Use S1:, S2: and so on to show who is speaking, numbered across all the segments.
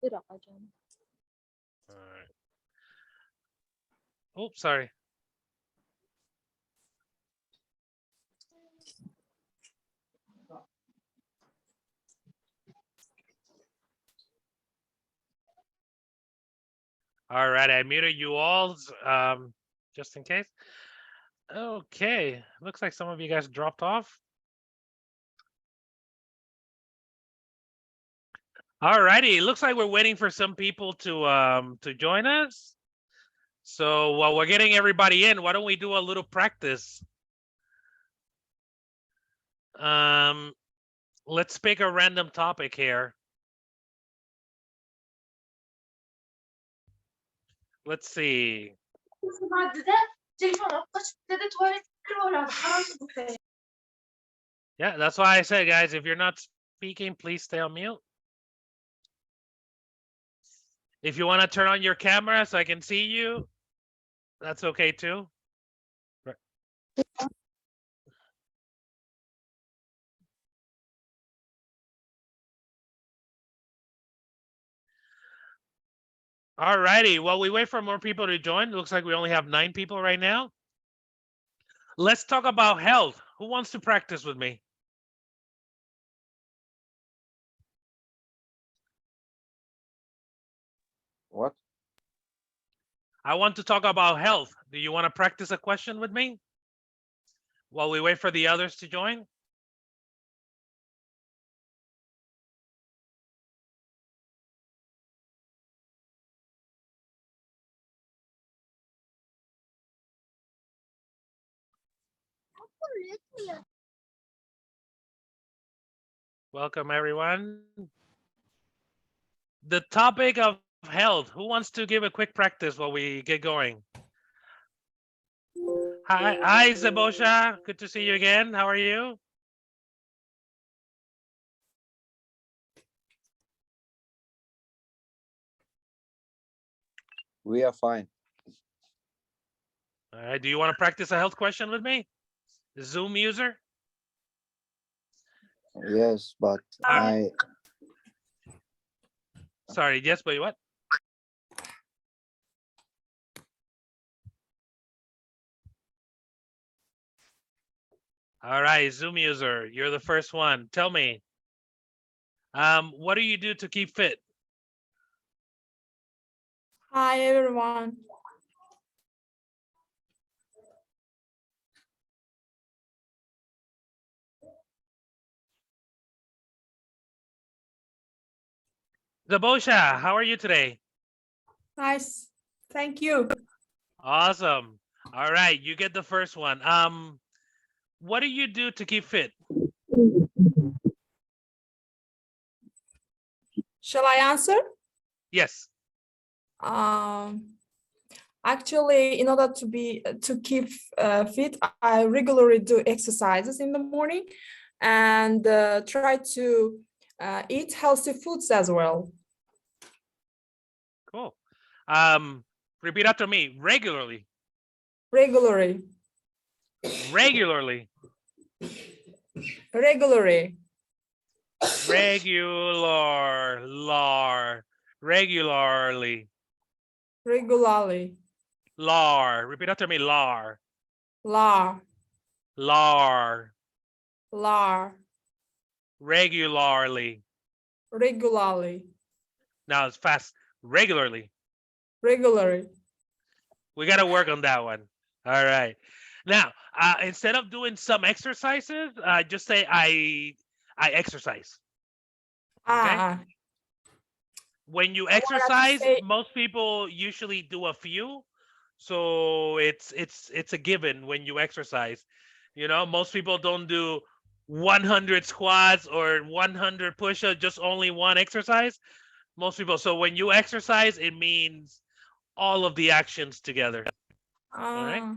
S1: All right. Oops, sorry. All right, I muted you all, just in case. Okay, looks like some of you guys dropped off. All righty, looks like we're waiting for some people to join us. So while we're getting everybody in, why don't we do a little practice? Let's pick a random topic here. Let's see. Yeah, that's why I said, guys, if you're not speaking, please stay on mute. If you want to turn on your camera so I can see you, that's okay too. All righty. While we wait for more people to join, it looks like we only have 9 people right now. Let's talk about health. Who wants to practice with me?
S2: What?
S1: I want to talk about health. Do you want to practice a question with me while we wait for the others to join? Welcome, everyone. The topic of health. Who wants to give a quick practice while we get going? Hi, Zabosha. Good to see you again. How are you?
S2: We are fine.
S1: All right. Do you want to practice a health question with me? Zoom user?
S2: Yes, but
S1: Sorry, yes, but what? All right, Zoom user, you're the first one. Tell me, what do you do to keep fit?
S3: Hi, everyone.
S1: Zabosha, how are you today?
S3: Nice. Thank you.
S1: Awesome. All right, you get the first one. What do you do to keep fit?
S3: Shall I answer?
S1: Yes.
S3: Actually, in order to keep fit, I regularly do exercises in the morning and try to eat healthy foods as well.
S1: Cool. Repeat after me. Regularly.
S3: Regularly.
S1: Regularly.
S3: Regularly.
S1: Regularly.
S3: Regularly.
S1: Lar. Repeat after me. Lar.
S3: Lar.
S1: Lar.
S3: Lar.
S1: Regularly.
S3: Regularly.
S1: Now it's fast. Regularly.
S3: Regularly.
S1: We got to work on that one. All right. Now, instead of doing some exercises, just say I exercise. Okay. When you exercise, most people usually do a few. So it's a given when you exercise. You know, most people don't do 100 squats or 100 push-ups, just only one exercise. Most people. So when you exercise, it means all of the actions together. All right.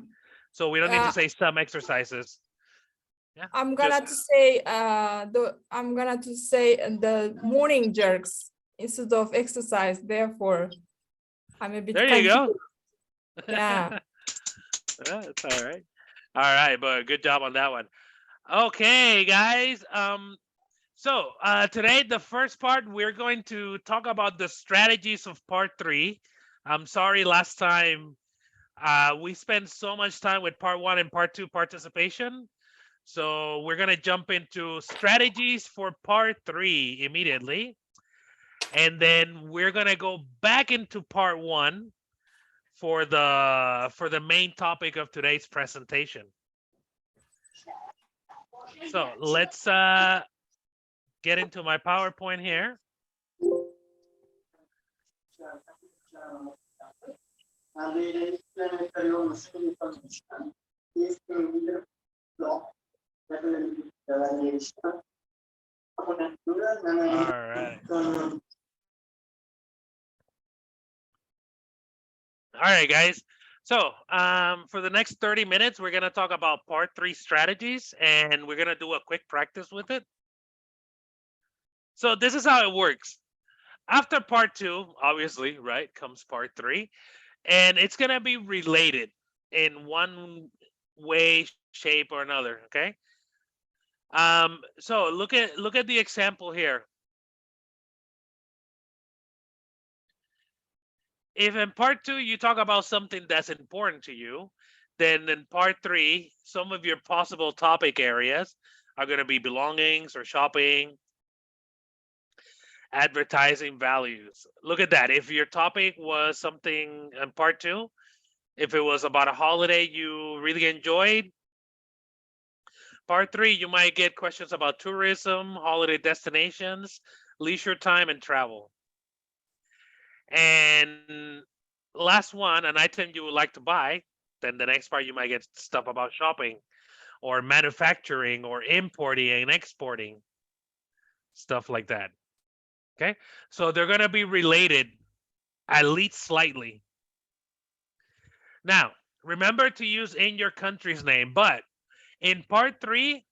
S1: So we don't need to say some exercises. Yeah.
S3: I'm gonna say the morning jerks instead of exercise. Therefore, I'm a bit
S1: there you
S3: confused.
S1: go.
S3: Yeah.
S1: That's all right. All right, but good job on that one. Okay, guys. So today, the first part, we're going to talk about the strategies of part 3. I'm sorry, last time we spent so much time with part 1 and part 2 participation. So we're going to jump into strategies for part 3 immediately. And then we're going to go back into part 1 for the main topic of today's presentation. So let's get into my PowerPoint here. All right. All right, guys. So for the next 30 minutes, we're going to talk about part 3 strategies, and we're going to do a quick practice with it. So this is how it works. After part 2, obviously, right, comes part 3, and it's going to be related in one way, shape, or another, okay? So look at the example here. If in part 2 you talk about something that's important to you, then in part 3, some of your possible topic areas are going to be belongings or shopping, advertising values. Look at that. If your topic was something in part 2, if it was about a holiday you really enjoyed, part 3, you might get questions about tourism, holiday destinations, leisure time, and travel. And last one, an item you would like to buy, then the next part you might get stuff about shopping or manufacturing or importing and exporting, stuff like that. Okay, so they're going to be related at least slightly. Now, remember to use in your country's name, but in part 3,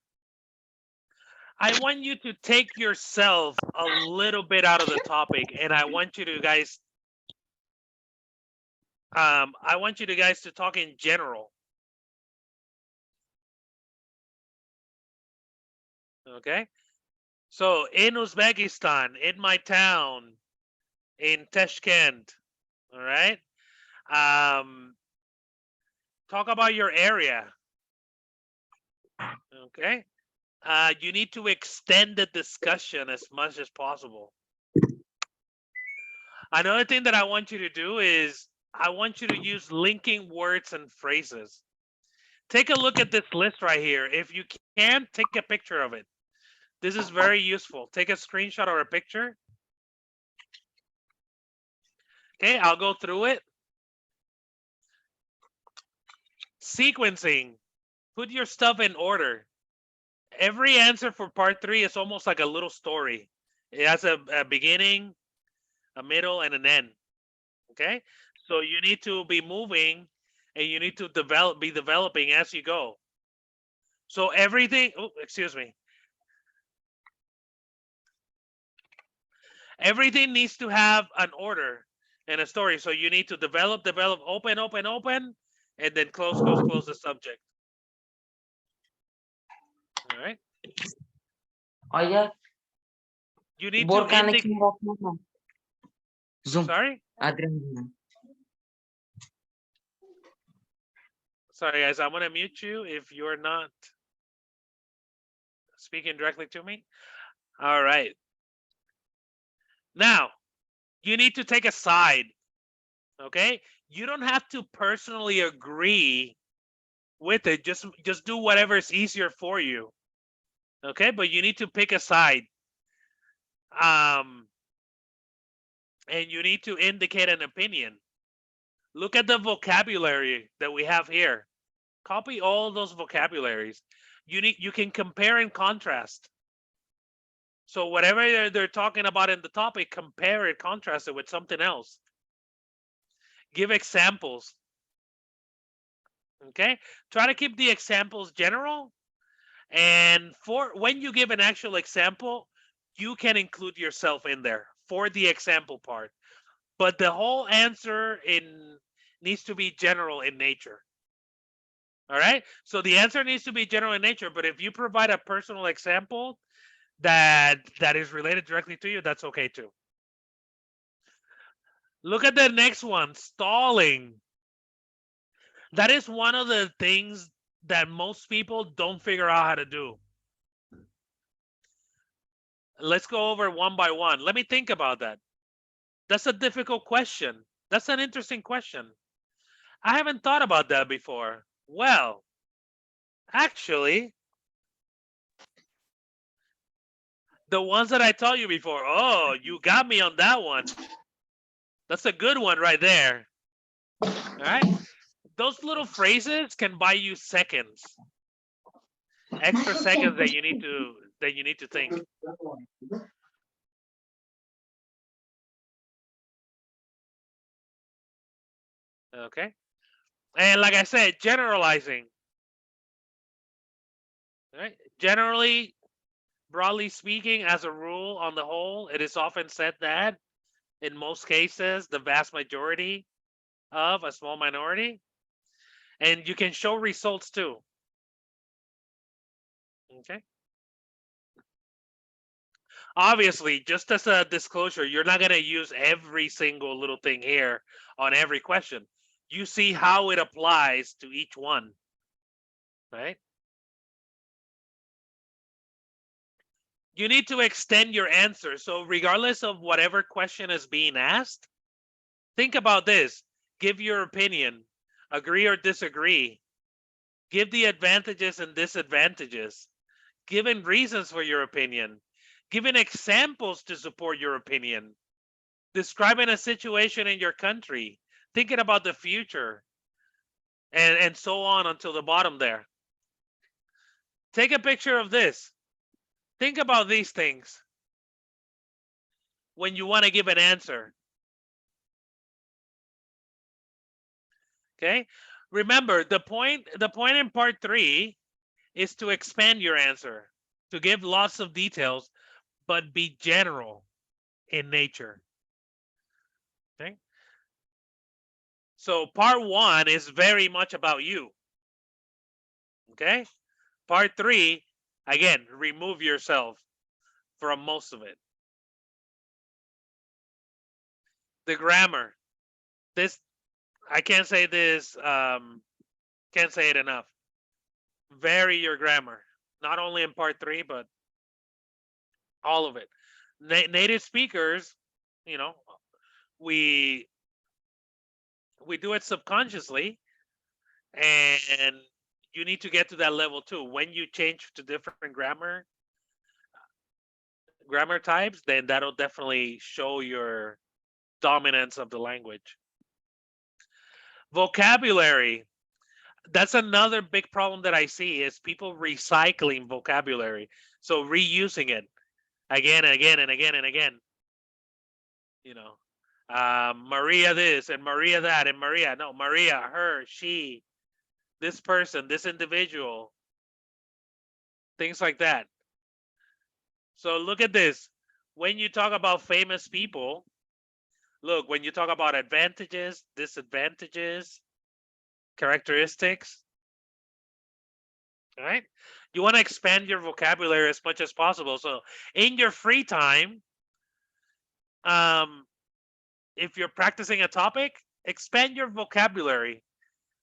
S1: I want you to take yourself a little bit out of the topic, and I want you to guys to talk in general. Okay, so in Uzbekistan, in my town, in Tashkent, all right. Talk about your area. Okay. You need to extend the discussion as much as possible. Another thing that I want you to do is I want you to use linking words and phrases. Take a look at this list right here. If you can, take a picture of it. This is very useful. Take a screenshot or a picture. Okay, I'll go through it. Sequencing. Put your stuff in order. Every answer for part 3 is almost like a little story. It has a beginning, a middle, and an end. Okay, so you need to be moving, and you need to be developing as you go. So everything. Oh, excuse me. Everything needs to have an order and a story. So you need to develop, open, and then close the subject. All right.
S4: Oh yeah.
S1: You need to indicate.
S4: Zoom.
S1: Sorry. Sorry, guys. I'm gonna mute you if you're not speaking directly to me. All right. Now, you need to take a side. Okay. You don't have to personally agree with it. Just do whatever is easier for you. Okay, but you need to pick a side. And you need to indicate an opinion. Look at the vocabulary that we have here. Copy all those vocabularies. You can compare and contrast. So whatever they're talking about in the topic, compare it, contrast it with something else. Give examples. Okay, try to keep the examples general. And for when you give an actual example, you can include yourself in there for the example part. But the whole answer needs to be general in nature. All right. So the answer needs to be general in nature. But if you provide a personal example, that is related directly to you, that's okay too. Look at the next one, stalling. That is one of the things that most people don't figure out how to do. Let's go over one by one. Let me think about that. That's a difficult question. That's an interesting question. I haven't thought about that before. Well, actually, the ones that I told you before, oh, you got me on that one. That's a good one right there. All right. Those little phrases can buy you seconds. Extra seconds that you need to think. Okay. And like I said, generalizing. Right? Generally, broadly speaking, as a rule, on the whole, it is often said that in most cases, the vast majority of a small minority, and you can show results too. Okay. Obviously, just as a disclosure, you're not going to use every single little thing here on every question. You see how it applies to each one, right? You need to extend your answer. So regardless of whatever question is being asked, think about this. Give your opinion. Agree or disagree. Give the advantages and disadvantages. Given reasons for your opinion. Given examples to support your opinion. Describing a situation in your country. Thinking about the future. And so on until the bottom there. Take a picture of this. Think about these things when you want to give an answer. Okay. Remember, the point in part 3 is to expand your answer, to give lots of details, but be general in nature. Okay. So part 1 is very much about you. Okay. Part 3, again, remove yourself from most of it. The grammar. This, I can't say this, can't say it enough. Vary your grammar, not only in part 3, but all of it. Native speakers, you know, we do it subconsciously, and you need to get to that level too. When you change to different grammar types, then that'll definitely show your dominance of the language. Vocabulary. That's another big problem that I see is people recycling vocabulary. So reusing it again and again and again and again. You know, Maria this and Maria that and Maria, no, Maria, her, she, this person, this individual, things like that. So look at this. When you talk about famous people, look, when you talk about advantages, disadvantages, characteristics, all right? You want to expand your vocabulary as much as possible. So in your free time, if you're practicing a topic, expand your vocabulary.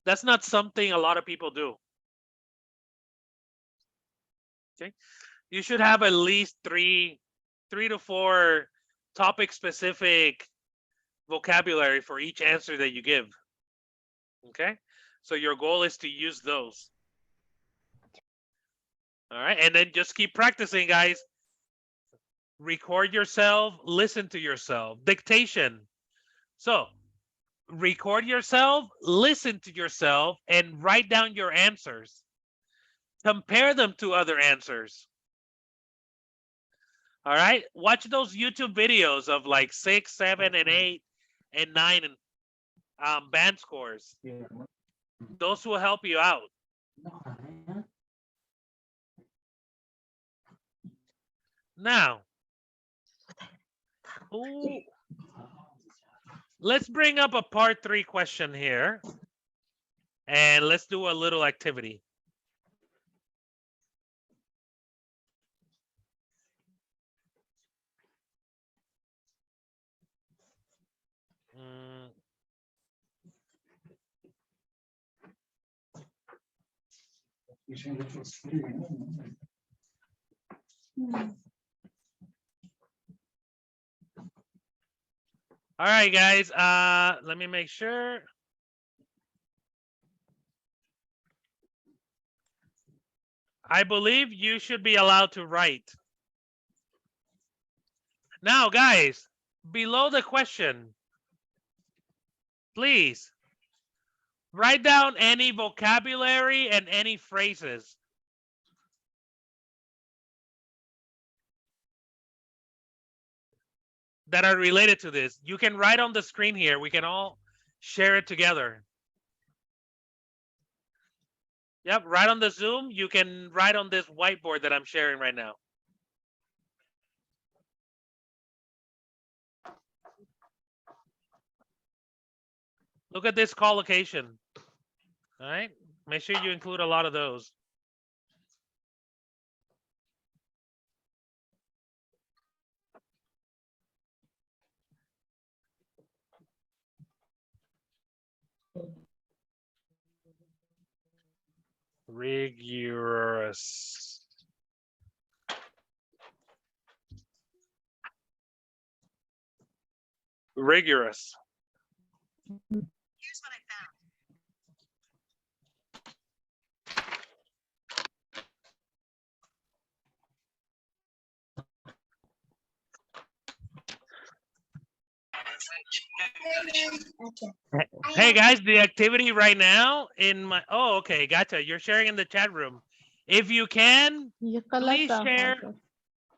S1: That's not something a lot of people do. Okay. You should have at least three to four topic specific vocabulary for each answer that you give. Okay. So your goal is to use those. All right. And then just keep practicing, guys. Record yourself, listen to yourself. Dictation. So record yourself, listen to yourself, and write down your answers. Compare them to other answers. All right. Watch those YouTube videos of like 6, 7, and 8, and 9 and band scores. Those will help you out. Now, let's bring up a part 3 question here. And let's do a little activity. All right, guys. Let me make sure. I believe you should be allowed to write. Now, guys, below the question, please write down any vocabulary and any phrases. That are related to this. You can write on the screen here. We can all share it together. Yep, right on the Zoom. You can write on this whiteboard that I'm sharing right now. Look at this call location. All right, make sure you include a lot of those. Rigorous. Rigorous.
S5: Here's what I found.
S1: Hey guys, the activity right now in my okay, gotcha. You're sharing in the chat room. If you can,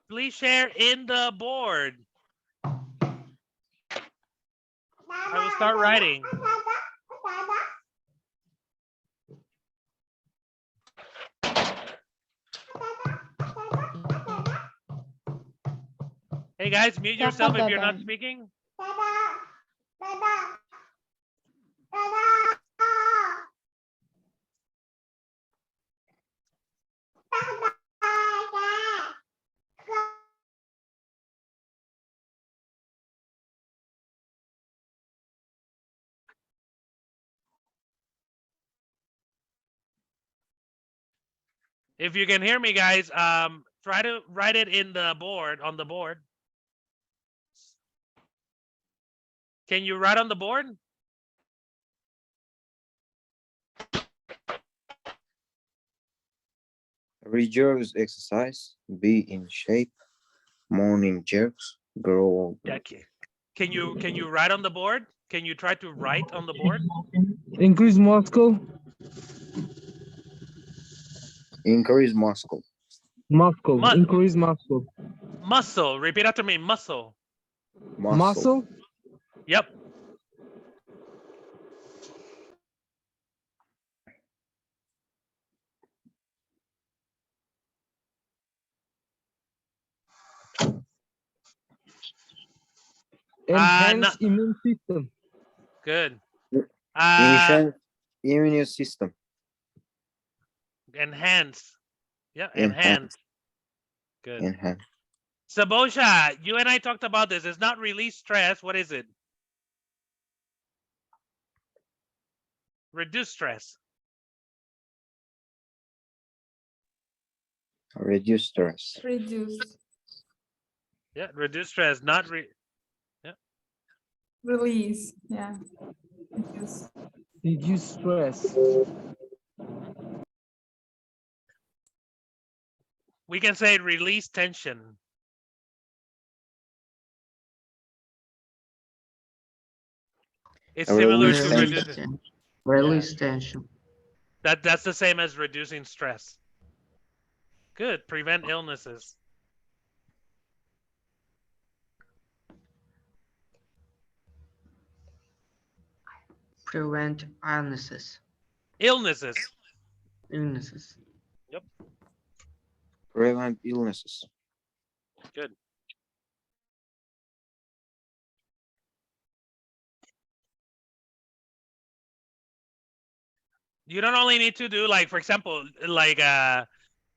S1: please share in the board. I will start writing. Hey guys, mute yourself if you're not speaking. If you can hear me, guys, try to write it in the board, on the board. Can you write on the board?
S2: Rigorous exercise. Be in shape. Morning jerks. Grow.
S1: Okay. Can you write on the board? Can you try to write on the board?
S6: Increase muscle.
S2: Increase muscle.
S6: Increase muscle.
S1: Muscle. Repeat after me. Muscle.
S6: Muscle.
S1: Yep.
S6: Enhance immune system.
S1: Good.
S2: Enhance immune system.
S1: Enhance. Yeah, enhance. Good.
S2: Enhance.
S1: Sabosha, you and I talked about this. It's not release stress. What is it? Reduce stress.
S2: Reduce stress.
S3: Reduce.
S1: Yeah, reduce stress, not
S3: Release. Yeah. Reduce.
S6: Reduce stress.
S1: we can say release tension. It's similar to reducing.
S4: Release tension.
S1: That's the same as reducing stress. Good. Prevent illnesses.
S4: Prevent illnesses.
S1: Illnesses.
S4: Illnesses.
S1: Yep.
S2: Prevent illnesses.
S1: Good. You don't only need to do, like, for example, like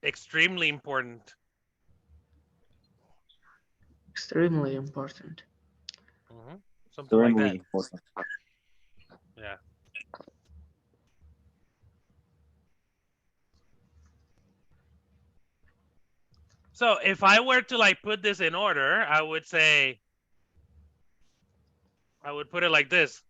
S1: extremely important.
S4: Extremely important.
S1: Something like
S2: Extremely
S1: that.
S2: important.
S1: Yeah. So if I were to like put this in order, I would say, I would put it like this.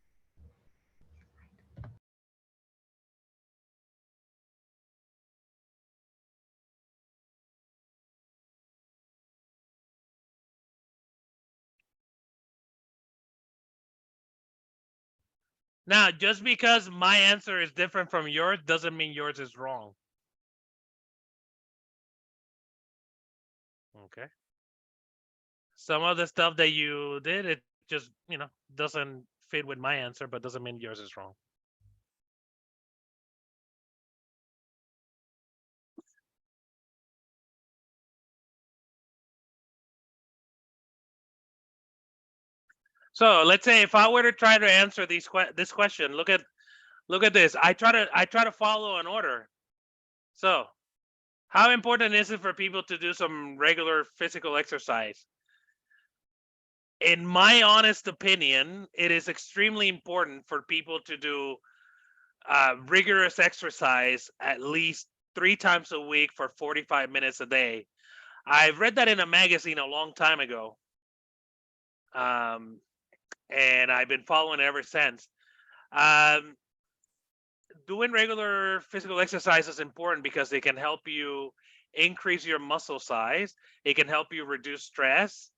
S1: Now, just because my answer is different from yours doesn't mean yours is wrong. Okay. Some of the stuff that you did, it just, doesn't fit with my answer, but doesn't mean yours is wrong. So let's say if I were to try to answer this question, look at this. I try to follow an order. So how important is it for people to do some regular physical exercise? In my honest opinion, it is extremely important for people to do rigorous exercise at least 3 times a week for 45 minutes a day. I've read that in a magazine a long time ago. And I've been following it ever since. Doing regular physical exercise is important because it can help you increase your muscle size. It can help you reduce stress,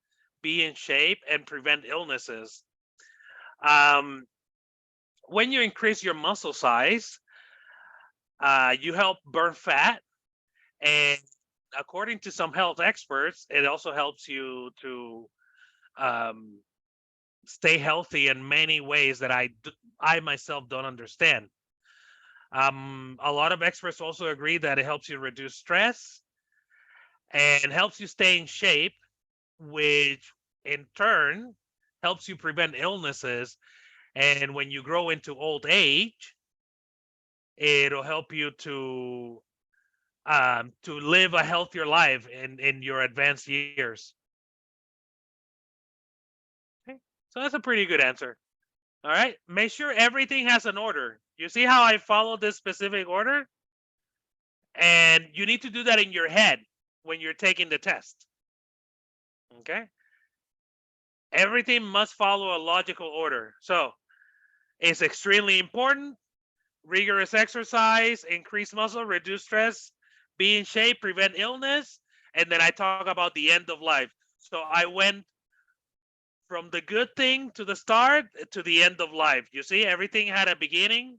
S1: be in shape, and prevent illnesses. When you increase your muscle size, you help burn fat. And according to some health experts, it also helps you to stay healthy in many ways that I myself don't understand. A lot of experts also agree that it helps you reduce stress and helps you stay in shape, which in turn helps you prevent illnesses. And when you grow into old age, it'll help you to live a healthier life in your advanced years. Okay, so that's a pretty good answer. All right, make sure everything has an order. You see how I follow this specific order? And you need to do that in your head when you're taking the test. Okay? Everything must follow a logical order. So it's extremely important. Rigorous exercise, increase muscle, reduce stress, be in shape, prevent illness. And then I talk about the end of life. So I went from the good thing to the start to the end of life. You see, everything had a beginning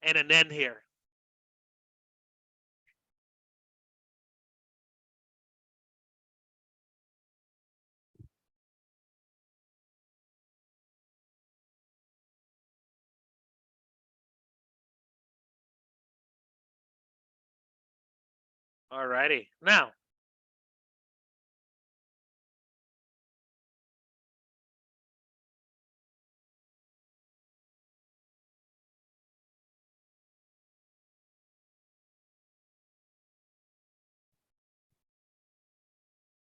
S1: and an end here. Alrighty. Now,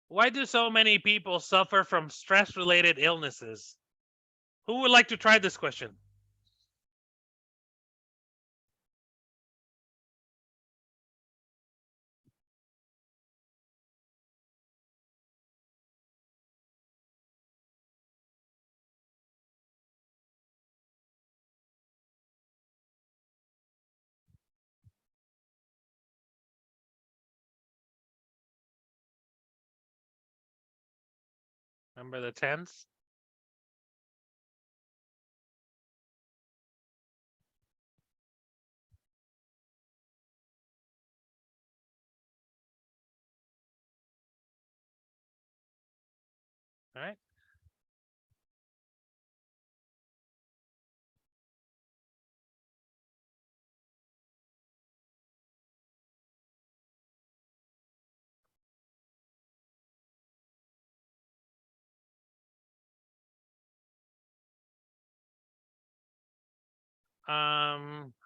S1: why do so many people suffer from stress-related illnesses? Who would like to try this question? Remember the tense? All right.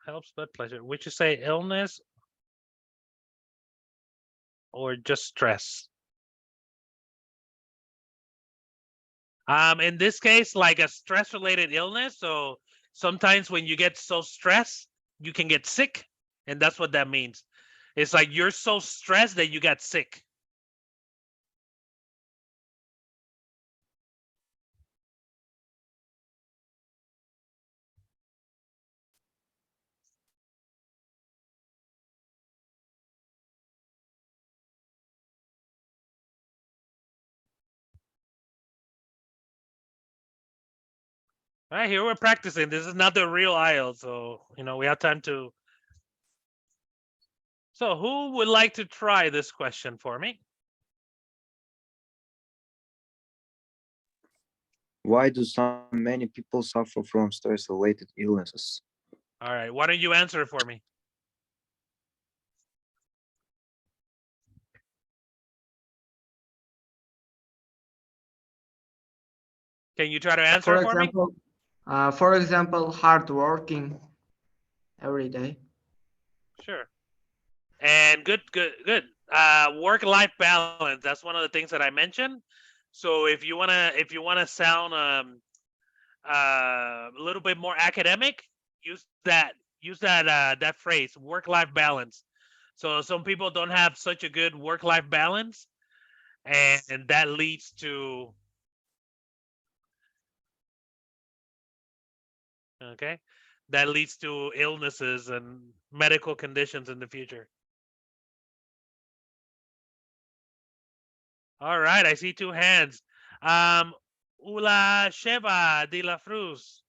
S1: Helps blood pressure. Would you say illness or just stress? In this case, like a stress-related illness. So sometimes when you get so stressed, you can get sick, and that's what that means. It's like you're so stressed that you got sick. All right, here we're practicing. This is not the real IELTS, so we have time to. So who would like to try this question for me?
S2: Why do so many people suffer from stress-related illnesses?
S1: All right, why don't you answer it for me? Can you try to answer
S4: For
S1: it for me?
S4: example, hard working every day.
S1: Sure. And good. Work-life balance. That's one of the things that I mentioned. So if you wanna sound a little bit more academic, use that phrase, work-life balance. So some people don't have such a good work-life balance, and that leads to illnesses and medical conditions in the future. All right, I see two hands. Ula Sheva de la Cruz.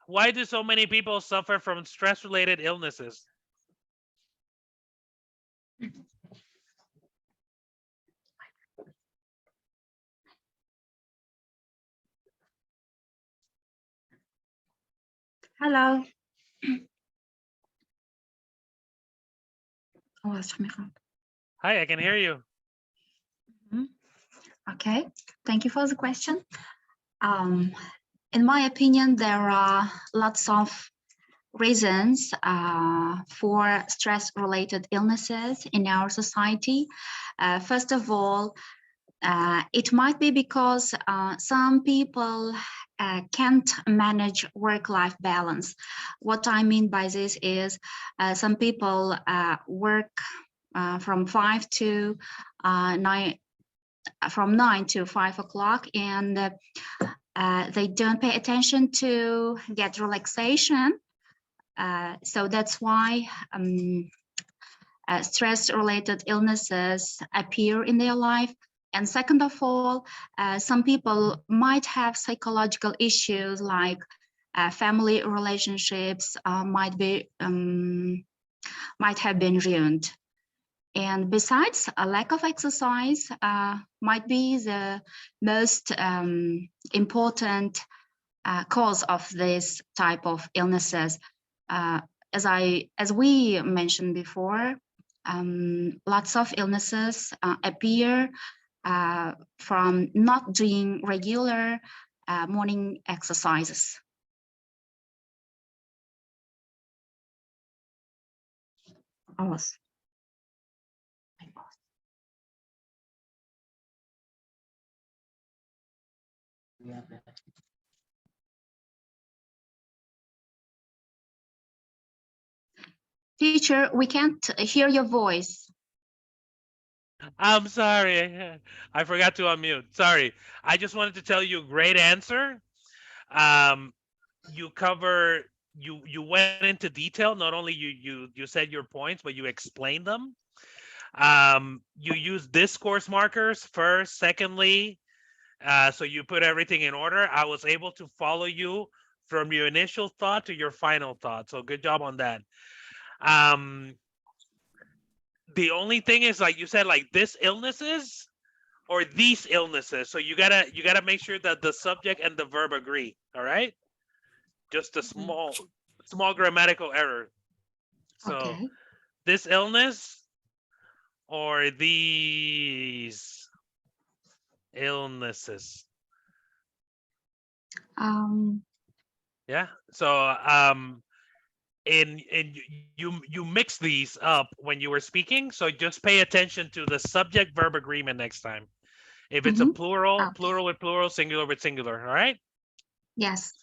S1: Why do so many people suffer from stress-related illnesses?
S5: Hello.
S1: Hi, I can hear you.
S5: Okay, thank you for the question. In my opinion, there are lots of reasons for stress-related illnesses in our society. First of all, it might be because some people can't manage work-life balance. What I mean by this is some people work from 5 to 9, from 9 to 5 o'clock, and they don't pay attention to get relaxation. So that's why stress-related illnesses appear in their life. And second of all, some people might have psychological issues like family relationships might have been ruined. And besides, a lack of exercise might be the most important cause of this type of illnesses. As we mentioned before, lots of illnesses appear from not doing regular morning exercises. Teacher, we can't hear your voice.
S1: I'm sorry. I forgot to unmute. Sorry. I just wanted to tell you, great answer. You went into detail. Not only you said your points, but you explained them. You used discourse markers first, secondly. So you put everything in order. I was able to follow you from your initial thought to your final thought. So good job on that. The only thing is, like you said, like this illnesses or these illnesses. So you gotta make sure that the subject and the verb agree. All right. Just a small grammatical error. So
S5: Okay.
S1: this illness or these illnesses. Yeah. So and you mix these up when you were speaking. So just pay attention to the subject verb agreement next time. If it's a plural,
S5: Okay.
S1: plural with plural, singular with singular. All right.
S5: Yes.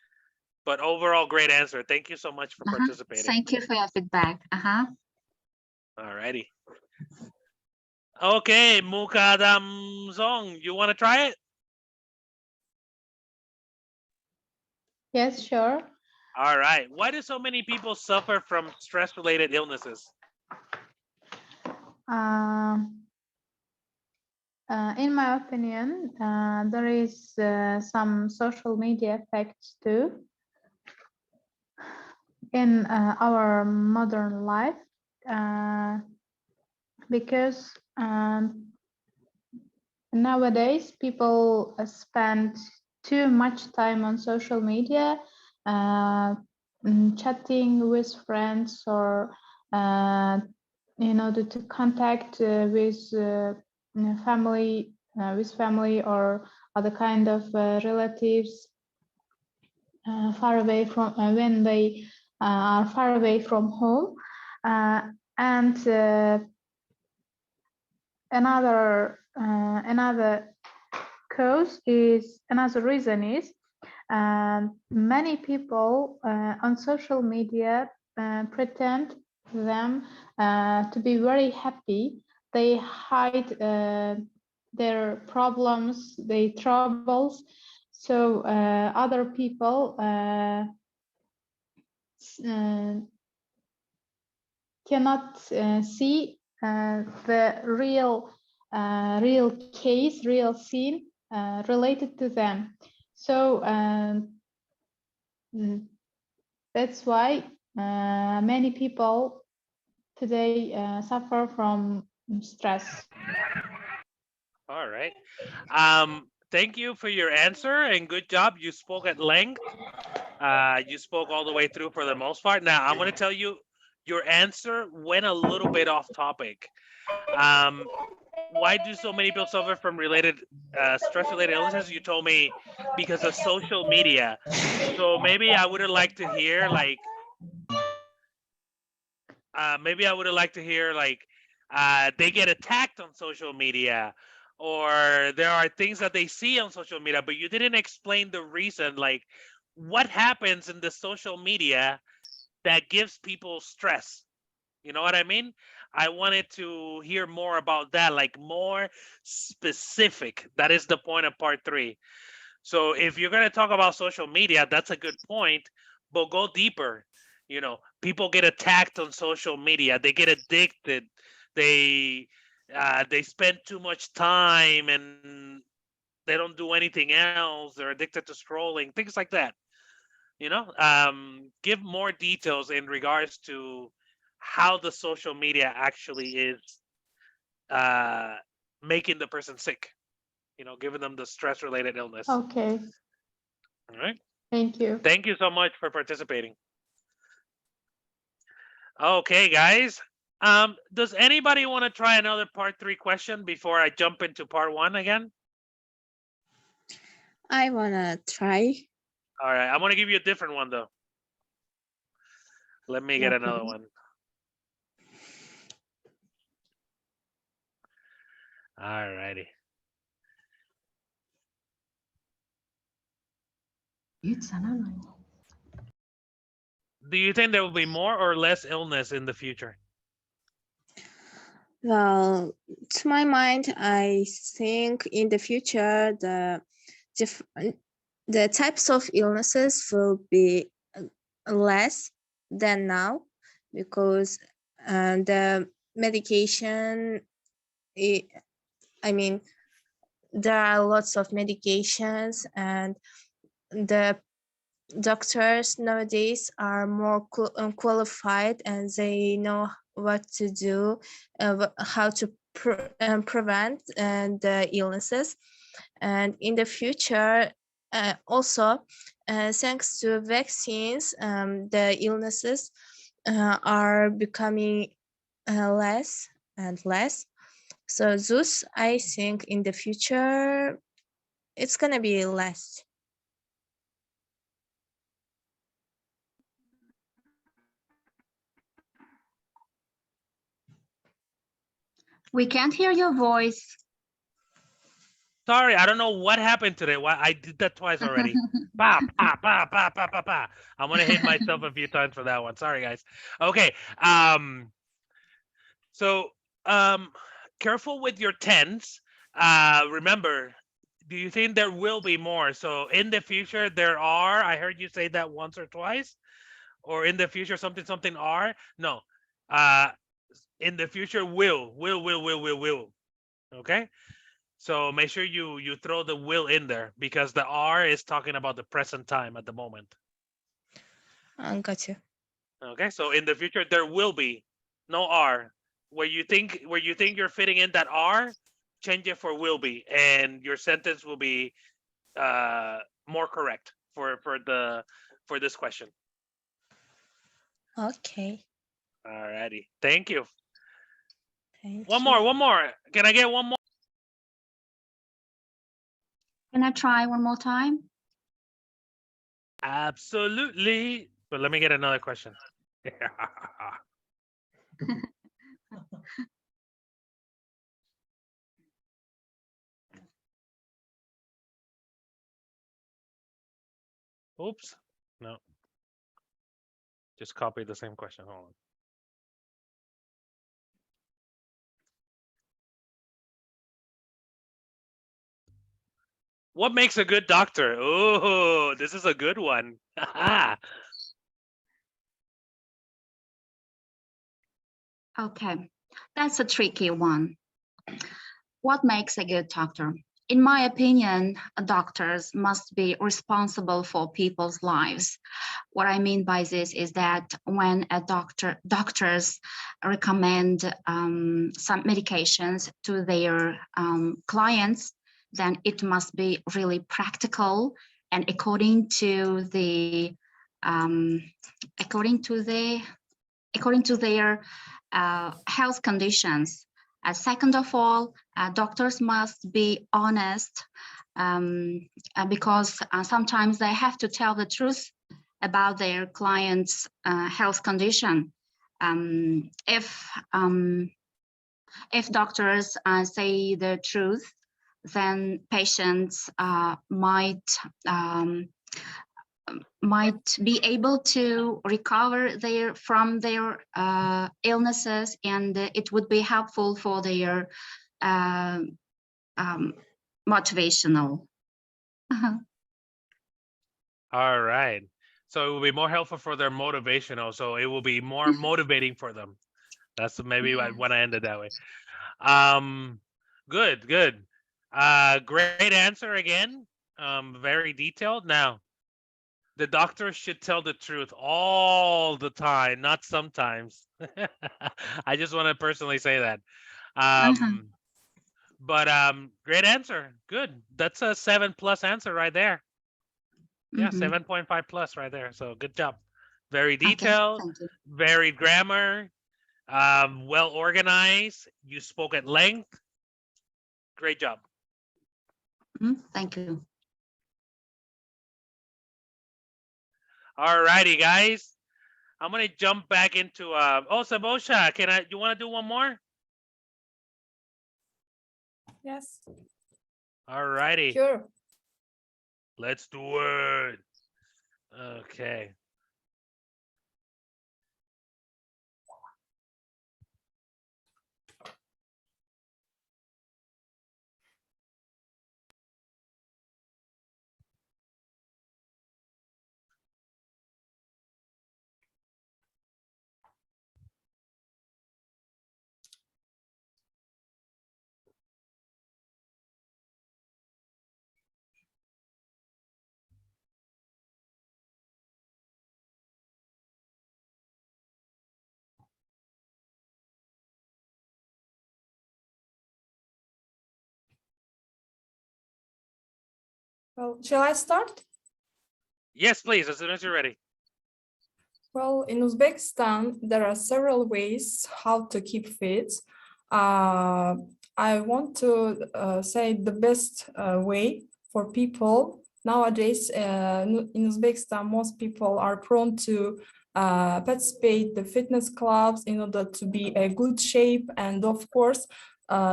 S1: But overall, great answer. Thank you so much for participating.
S5: Thank you for your feedback.
S1: All righty. Okay, Mukadam Zong, you want to try it?
S7: Yes, sure.
S1: All right. Why do so many people suffer from stress-related illnesses?
S7: in my opinion, there is some social media effects too in our modern life, because nowadays people spend too much time on social media, chatting with friends or in order to contact with family or other kind of relatives far away from when they are far away from home, and another reason is many people on social media pretend them to be very happy. They hide their problems, their troubles, so other people cannot see the real case, real scene related to them. So that's why many people today suffer from stress.
S1: All right. Thank you for your answer and good job. You spoke at length. You spoke all the way through for the most part. Now I'm going to tell you your answer went a little bit off topic. Why do so many people suffer from stress-related illnesses? You told me because of social media. So maybe I would have liked to hear like, they get attacked on social media, or there are things that they see on social media, but you didn't explain the reason, like what happens in the social media that gives people stress. You know what I mean? I wanted to hear more about that, like more specific. That is the point of part 3. So if you're going to talk about social media, that's a good point, but go deeper. You know, people get attacked on social media. They get addicted. They spend too much time and they don't do anything else. They're addicted to scrolling, things like that. You know, give more details in regards to how the social media actually is making the person sick. You know, giving them the stress-related illness.
S7: Okay,
S1: All right.
S7: thank you.
S1: Thank you so much for participating. Okay, guys. Does anybody want to try another part 3 question before I jump into part 1 again?
S8: I wanna try.
S1: All right, I'm going to give you a different one though. Let me get
S8: Okay.
S1: another one. All righty. Do you think there will be more or less illness in the future?
S8: Well, to my mind, I think in the future the types of illnesses will be less than now, because the medication, I mean, there are lots of medications, and the doctors nowadays are more qualified, and they know what to do, how to prevent the illnesses. And in the future, also thanks to vaccines, the illnesses are becoming less and less. So thus, I think in the future it's gonna be less.
S5: We can't hear your voice.
S1: Sorry, I don't know what happened today. Why I did that twice already. Bah, bah, bah, bah, bah, bah, bah. I'm gonna hit myself a few times for that one. Sorry, guys. Okay. So careful with your tense. Remember, do you think there will be more? So in the future there are. I heard you say that once or twice. Or in the future something are. No. In the future will. Okay. So make sure you throw the will in there because the are is talking about the present time at the moment.
S8: Got you.
S1: Okay, so in the future there will be no are. Where you think you're fitting in that are, change it for will be, and your sentence will be more correct for this question.
S8: Okay.
S1: Alrighty, thank you.
S8: Thank
S1: One
S8: you.
S1: more. Can I get one more?
S5: Can I try one more time?
S1: Absolutely. But let me get another question. Oops. No. Just copy the same question. Hold on. What makes a good doctor? Oh, this is a good one.
S5: Okay, that's a tricky one. What makes a good doctor? In my opinion, doctors must be responsible for people's lives. What I mean by this is that when a doctors recommend some medications to their clients, then it must be really practical and according to their health conditions. Second of all, doctors must be honest because sometimes they have to tell the truth about their client's health condition. If doctors say the truth, then patients might be able to recover from their illnesses, and it would be helpful for their motivational.
S1: All right. So it will be more helpful for their motivational. So it will be more motivating for them. That's maybe I want to end it that way. Good. Great answer again. Very detailed. Now, the doctor should tell the truth all the time, not sometimes. I just want to personally say that. But great answer. Good. That's a 7+ answer right there. Yeah, 7.5+ right there. So good job. Very detailed,
S5: Okay,
S1: very grammar, well organized. You spoke at length. Great job.
S5: thank you.
S1: All righty, guys. I'm gonna jump back into oh, Sabosha, you want to do one more?
S3: Yes.
S1: All righty.
S3: Sure.
S1: Let's do it. Okay.
S3: Well, shall I start?
S1: Yes, please, as soon as you're ready.
S3: Well, in Uzbekistan, there are several ways how to keep fit. I want to say the best way for people nowadays in Uzbekistan, most people are prone to participate the fitness clubs in order to be a good shape, and of course,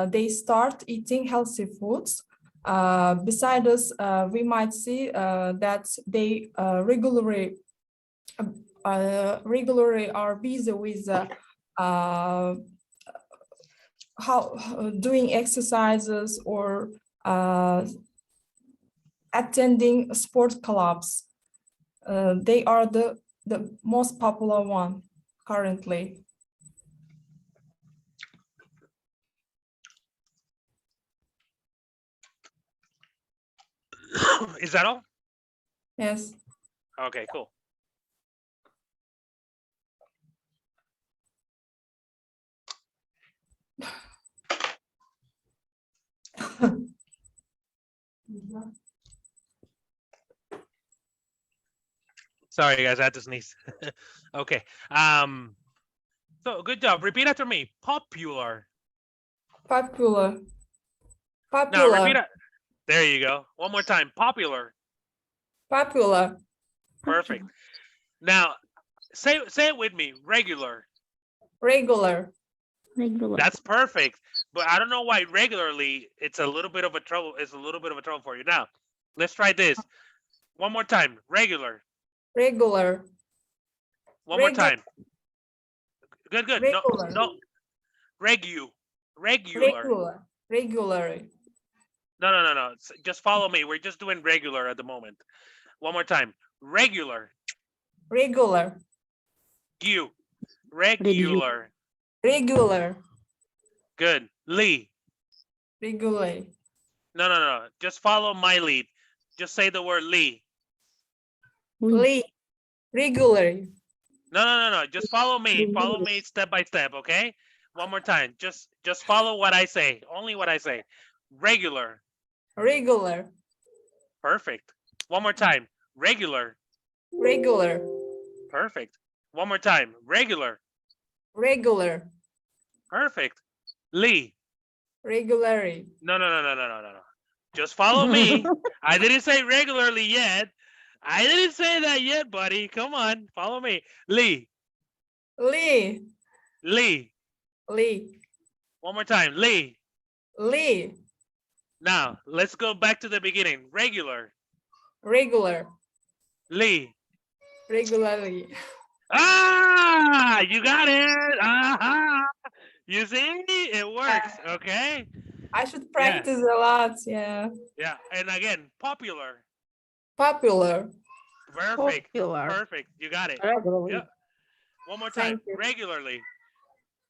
S3: they start eating healthy foods. Besides, we might see that they regularly are busy with doing exercises or attending sport clubs. They are the most popular one currently.
S1: Is that all?
S3: Yes.
S1: Okay, cool. Sorry, guys, I had to sneeze. Okay. So good job. Repeat after me. Popular.
S3: Popular.
S1: Now
S3: Popular.
S1: repeat it. There you go. One more time. Popular.
S3: Popular.
S1: Perfect. Now say it with me. Regular.
S3: Regular.
S8: Regular.
S1: That's perfect. But I don't know why regularly it's a little bit of a trouble. It's a little bit of a trouble for you. Now, let's try this. One more time. Regular.
S3: Regular.
S1: One more
S3: Regu-
S1: time. Good, good. No,
S3: Regular.
S1: no. Regular.
S3: Regular. Regularly.
S1: No. Just follow me. We're just doing regular at the moment. One more time. Regular.
S3: Regular.
S1: You. Regular.
S3: Regular.
S1: Good. Lee.
S3: Regularly.
S1: No. Just follow my lead. Just say the word Lee.
S3: Lee. Regularly.
S1: No. Just follow me. Follow me step by step, okay? One more time. Just follow what I say. Only what I say. Regular.
S3: Regular.
S1: Perfect. One more time. Regular.
S3: Regular.
S1: Perfect. One more time. Regular.
S3: Regular.
S1: Perfect. Lee.
S3: Regularly.
S1: No. Just follow me. I didn't say regularly yet. I didn't say that yet, buddy. Come on. Follow me. Lee.
S3: Lee.
S1: Lee.
S3: Lee.
S1: One more time. Lee.
S3: Lee.
S1: Now, let's go back to the beginning. Regular.
S3: Regular.
S1: Lee.
S3: Regularly.
S1: Ah, you got it. Aha. You see? It works. Okay.
S3: I should practice a lot. Yeah.
S1: Yeah. And again, popular.
S3: Popular.
S1: Perfect.
S8: Popular.
S1: Perfect. You got it.
S8: Regularly.
S1: Yeah. One more time.
S3: Thank you.
S1: Regularly.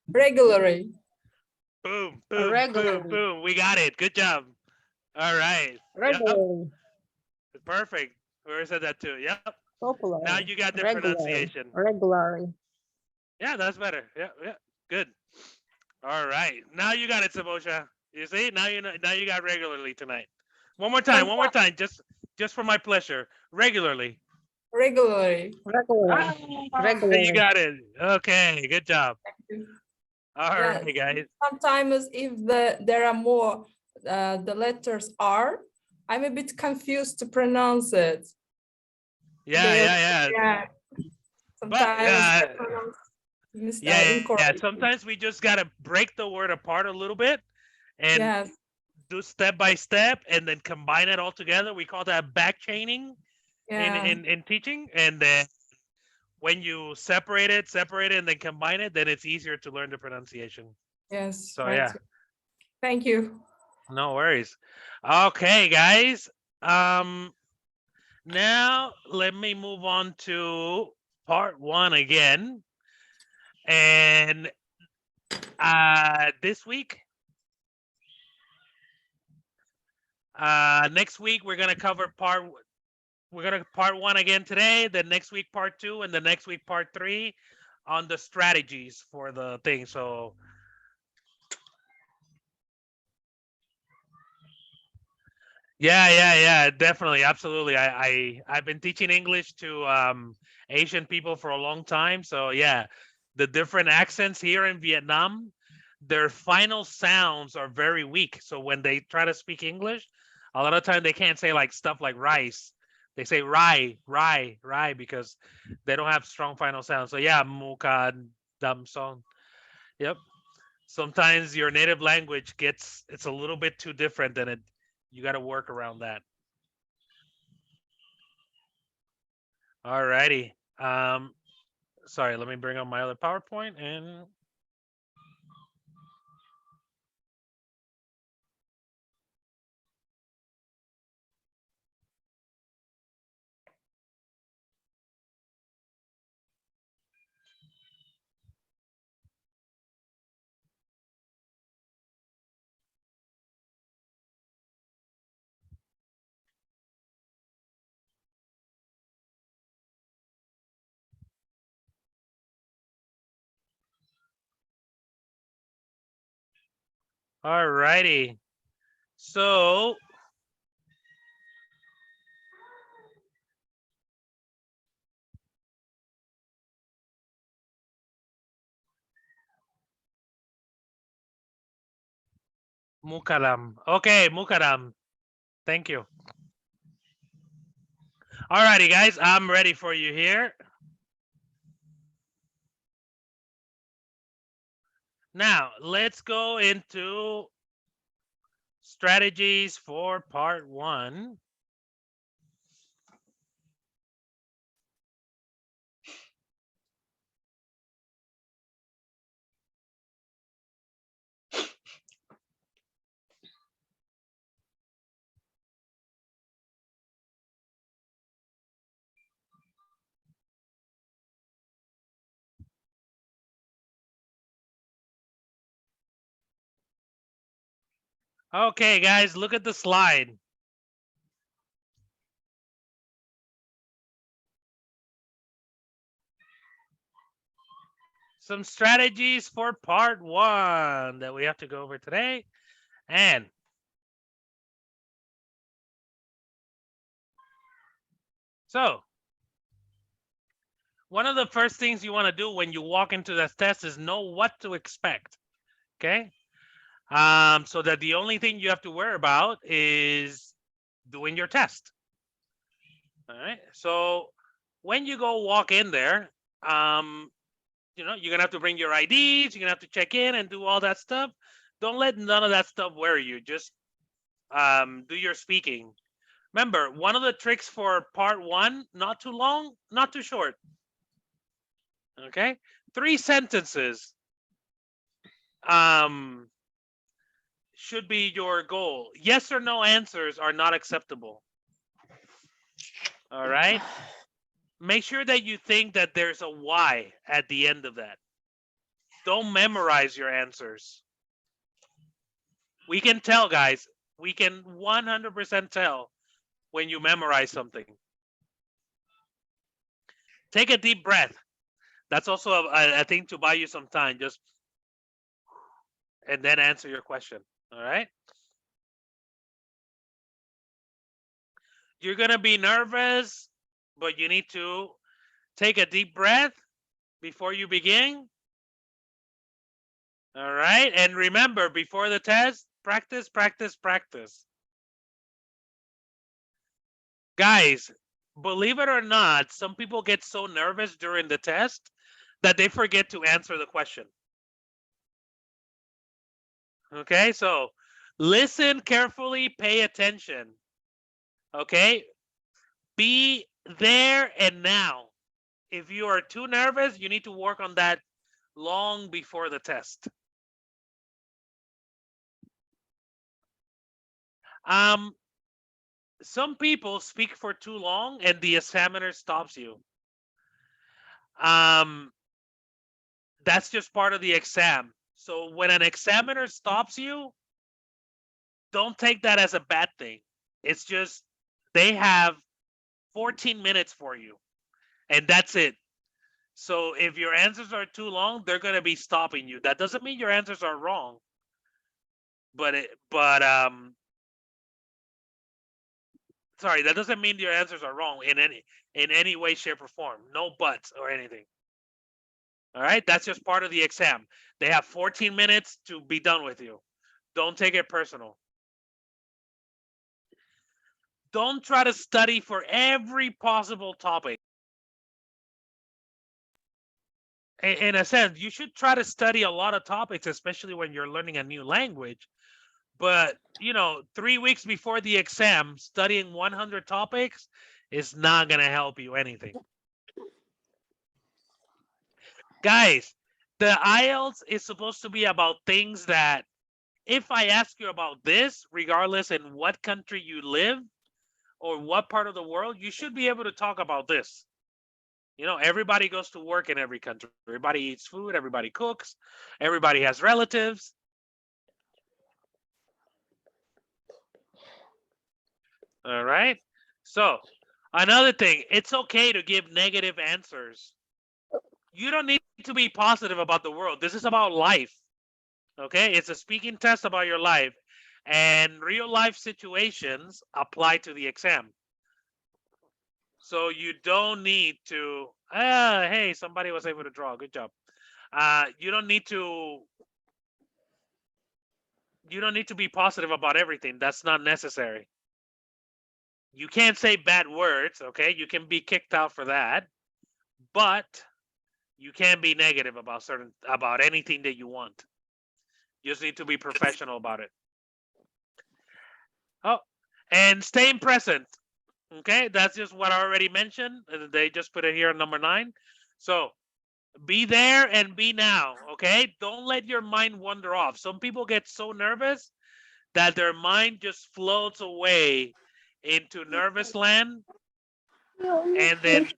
S3: Regularly.
S1: Boom, boom,
S8: Regularly.
S1: boom, boom. We got it. Good job. All right. Yep.
S8: Regularly.
S1: Perfect. Whoever said that too. Yep.
S8: Popular.
S1: Now you got the
S8: Regularly.
S1: pronunciation.
S8: Regularly.
S1: Yeah, that's better. Yeah. Good. All right. Now you got it, Sabosha. You see? Now you know. Now you got regularly tonight. One more time. One more time. Just for my pleasure. Regularly.
S3: Regularly.
S8: Regularly.
S1: Ah,
S8: Regularly.
S1: you got it. Okay. Good job.
S3: you.
S1: All
S3: Yeah.
S1: right, guys.
S3: Sometimes if there are more the letters R, I'm a bit confused to pronounce it.
S1: Yeah.
S3: Yeah.
S1: But
S3: Sometimes I pronounce
S1: yeah.
S3: incorrectly.
S1: Sometimes we just gotta break the word apart a little bit and
S3: Yes.
S1: do step by step and then combine it all together. We call that back chaining
S3: Yeah.
S1: in teaching. And then when you separate it and then combine it, then it's easier to learn the pronunciation.
S3: Yes.
S1: So
S3: right.
S1: yeah,
S3: Thank you.
S1: no worries. Okay, guys. Now let me move on to part 1 again. And this week, next week we're gonna cover part 1 again today, then next week part 2, and the next week part 3 on the strategies for the thing. So yeah, definitely, absolutely. I've been teaching English to Asian people for a long time. So yeah, the different accents here in Vietnam, their final sounds are very weak. So when they try to speak English, a lot of time they can't say like stuff like rice. They say rye because they don't have strong final sounds. So yeah, muka dam son. Yep. Sometimes your native language it's a little bit too different than it. You got to work around that. All righty. Sorry, let me bring up my other PowerPoint and All righty. So Mukaram. Okay, Mukaram. Thank you. All righty, guys. I'm ready for you here. Now, let's go into strategies for part 1. Okay, guys, look at the slide. Some strategies for part 1 that we have to go over today. And so, one of the first things you want to do when you walk into this test is know what to expect. Okay? So that the only thing you have to worry about is doing your test. All right. So when you go walk in there, you know, you're gonna have to bring your IDs. You're gonna have to check in and do all that stuff. Don't let none of that stuff worry you. Just do your speaking. Remember, one of the tricks for part 1: not too long, not too short. Okay, 3 sentences. Should be your goal. Yes or no answers are not acceptable. All right. Make sure that you think that there's a why at the end of that. Don't memorize your answers. We can tell, guys. We can 100% tell when you memorize something. Take a deep breath. That's also a thing to buy you some time. Just and then answer your question. All right. You're gonna be nervous, but you need to take a deep breath before you begin. All right. And remember, before the test, practice, practice, practice. Guys, believe it or not, some people get so nervous during the test that they forget to answer the question. Okay, so listen carefully, pay attention. Okay, be there and now. If you are too nervous, you need to work on that long before the test. Some people speak for too long and the examiner stops you. That's just part of the exam. So when an examiner stops you, don't take that as a bad thing. It's just they have 14 minutes for you and that's it. So if your answers are too long, they're going to be stopping you. That doesn't mean your answers are wrong. Sorry, that doesn't mean your answers are wrong in any way, shape, or form. No buts or anything. All right, that's just part of the exam. They have 14 minutes to be done with you. Don't take it personal. Don't try to study for every possible topic. In a sense, you should try to study a lot of topics, especially when you're learning a new language. But, you know, 3 weeks before the exam, studying 100 topics is not going to help you anything. Guys, the IELTS is supposed to be about things that if I ask you about this, regardless in what country you live or what part of the world, you should be able to talk about this. You know, everybody goes to work in every country. Everybody eats food. Everybody cooks. Everybody has relatives. All right. So another thing, it's okay to give negative answers. You don't need to be positive about the world. This is about life. Okay, it's a speaking test about your life, and real life situations apply to the exam. So you don't need to, hey, somebody was able to draw. Good job. You don't need to be positive about everything. That's not necessary. You can't say bad words, okay? You can be kicked out for that, but you can be negative about anything that you want. You just need to be professional about it. Oh, and staying present. Okay, that's just what I already mentioned. They just put it here on number 9. So be there and be now. Okay, don't let your mind wander off. Some people get so nervous that their mind just floats away into nervous land, and then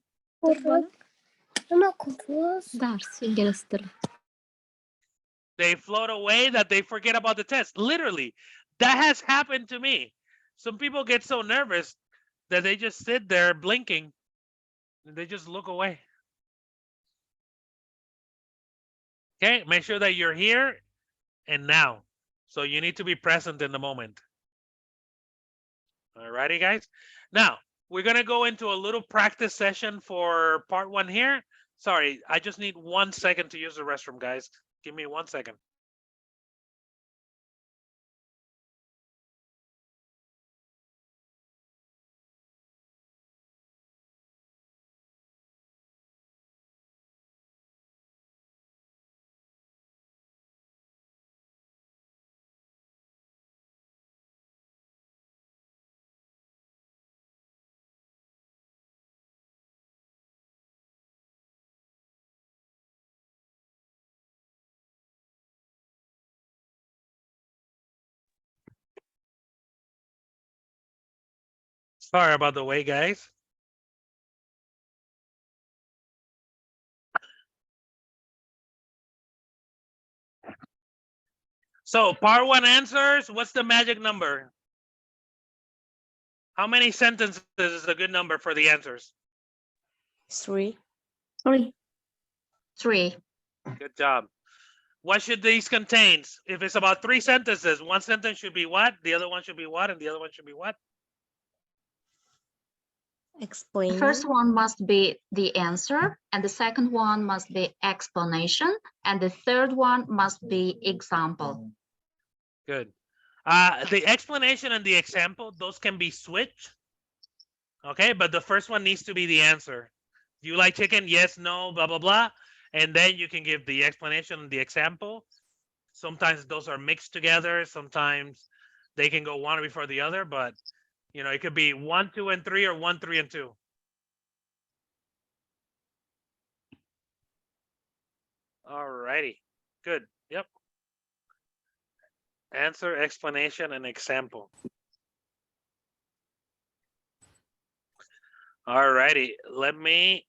S1: they float away that they forget about the test. Literally, that has happened to me. Some people get so nervous that they just sit there blinking and they just look away. Okay, make sure that you're here and now. So you need to be present in the moment. Alrighty, guys. Now, we're going to go into a little practice session for part 1 here. Sorry, I just need 1 second to use the restroom, guys. Give me 1 second. Sorry about the wait, guys. So part 1 answers, what's the magic number? How many sentences is a good number for the answers?
S8: 3.
S5: 3.
S1: Good job. What should these contain? If it's about 3 sentences, one sentence should be what? The other one should be what? And the other one should be what?
S5: The first one must be the answer, and the second one must be explanation, and the third one must be example.
S1: Good. The explanation and the example, those can be switched. Okay, but the first one needs to be the answer. Do you like chicken? Yes, no, blah, blah, blah. And then you can give the explanation and the example. Sometimes those are mixed together. Sometimes they can go one before the other, but you know, it could be 1, 2, and 3, or 1, 3, and 2. All righty. Good. Yep. Answer, explanation, and example. All righty. Let me.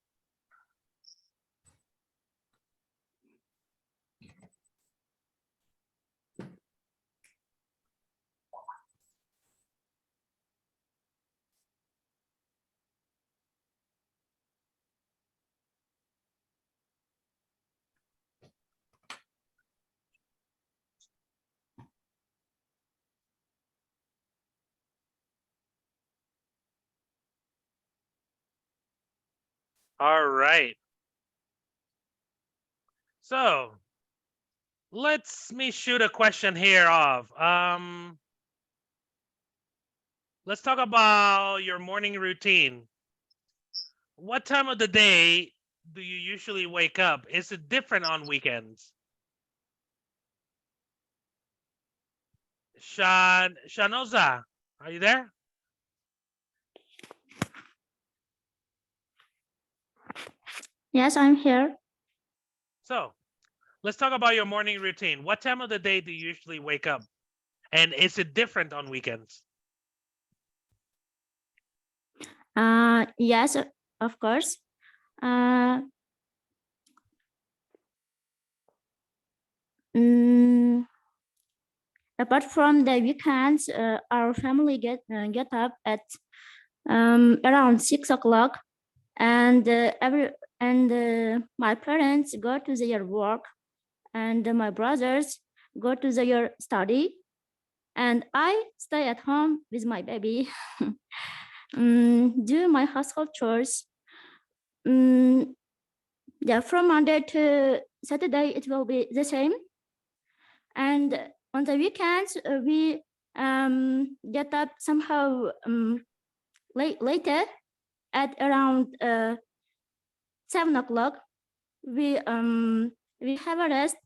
S1: All right. So let's me shoot a question here off. Let's talk about your morning routine. What time of the day do you usually wake up? Is it different on weekends? Shanoza, are you there?
S9: Yes, I'm here.
S1: So let's talk about your morning routine. What time of the day do you usually wake up? And is it different on weekends?
S9: Yes, of course. Apart from the weekends, our family get up at around 6 o'clock, and my parents go to their work, and my brothers go to your study, and I stay at home with my baby, do my household chores. Yeah, from Monday to Saturday, it will be the same. And on the weekends, we get up somehow later at around 7 o'clock. We have a rest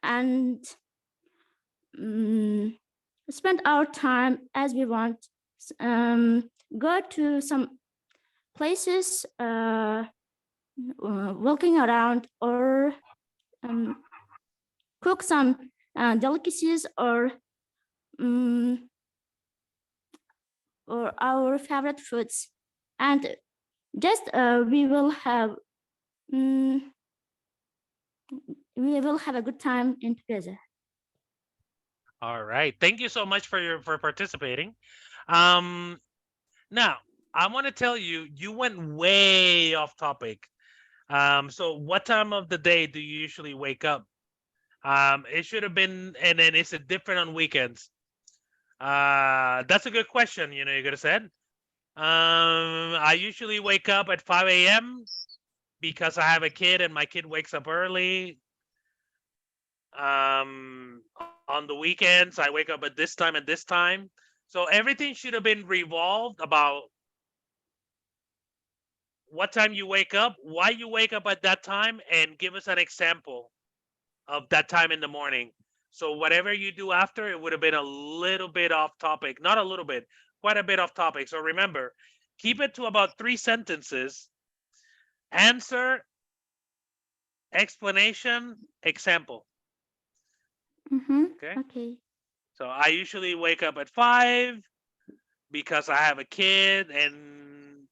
S9: and spend our time as we want. Go to some places, walking around, or cook some delicacies, or our favorite foods, and just we will have a good time in together.
S1: All right. Thank you so much for participating. Now I want to tell you, you went way off topic. So what time of the day do you usually wake up? It should have been, and then is it different on weekends? That's a good question. You could have said. I usually wake up at 5 a.m. because I have a kid and my kid wakes up early. On the weekends, I wake up at this time and this time. So everything should have been revolved about what time you wake up, why you wake up at that time, and give us an example of that time in the morning. So whatever you do after, it would have been a little bit off topic. Not a little bit, quite a bit off topic. So remember, keep it to about 3 sentences. Answer, explanation, example. Okay.
S9: Okay.
S1: So I usually wake up at 5 because I have a kid and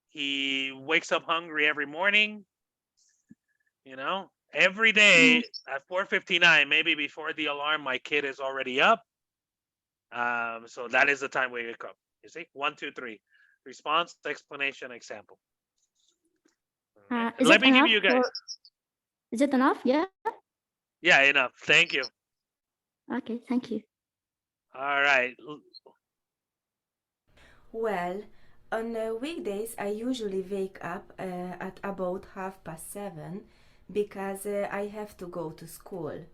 S1: he wakes up hungry every morning. Every day at 4:59, maybe before the alarm, my kid is already up. So that is the time we wake up. You see, 1, 2, 3. Response, explanation, example.
S9: Is
S1: Let
S9: it
S1: me give
S9: enough
S1: you guys.
S9: Is it enough? Yeah.
S1: Yeah, enough. Thank you.
S9: Okay. Thank you.
S1: All right.
S10: Well, on weekdays, I usually wake up at about 7:30 because I have to go to school.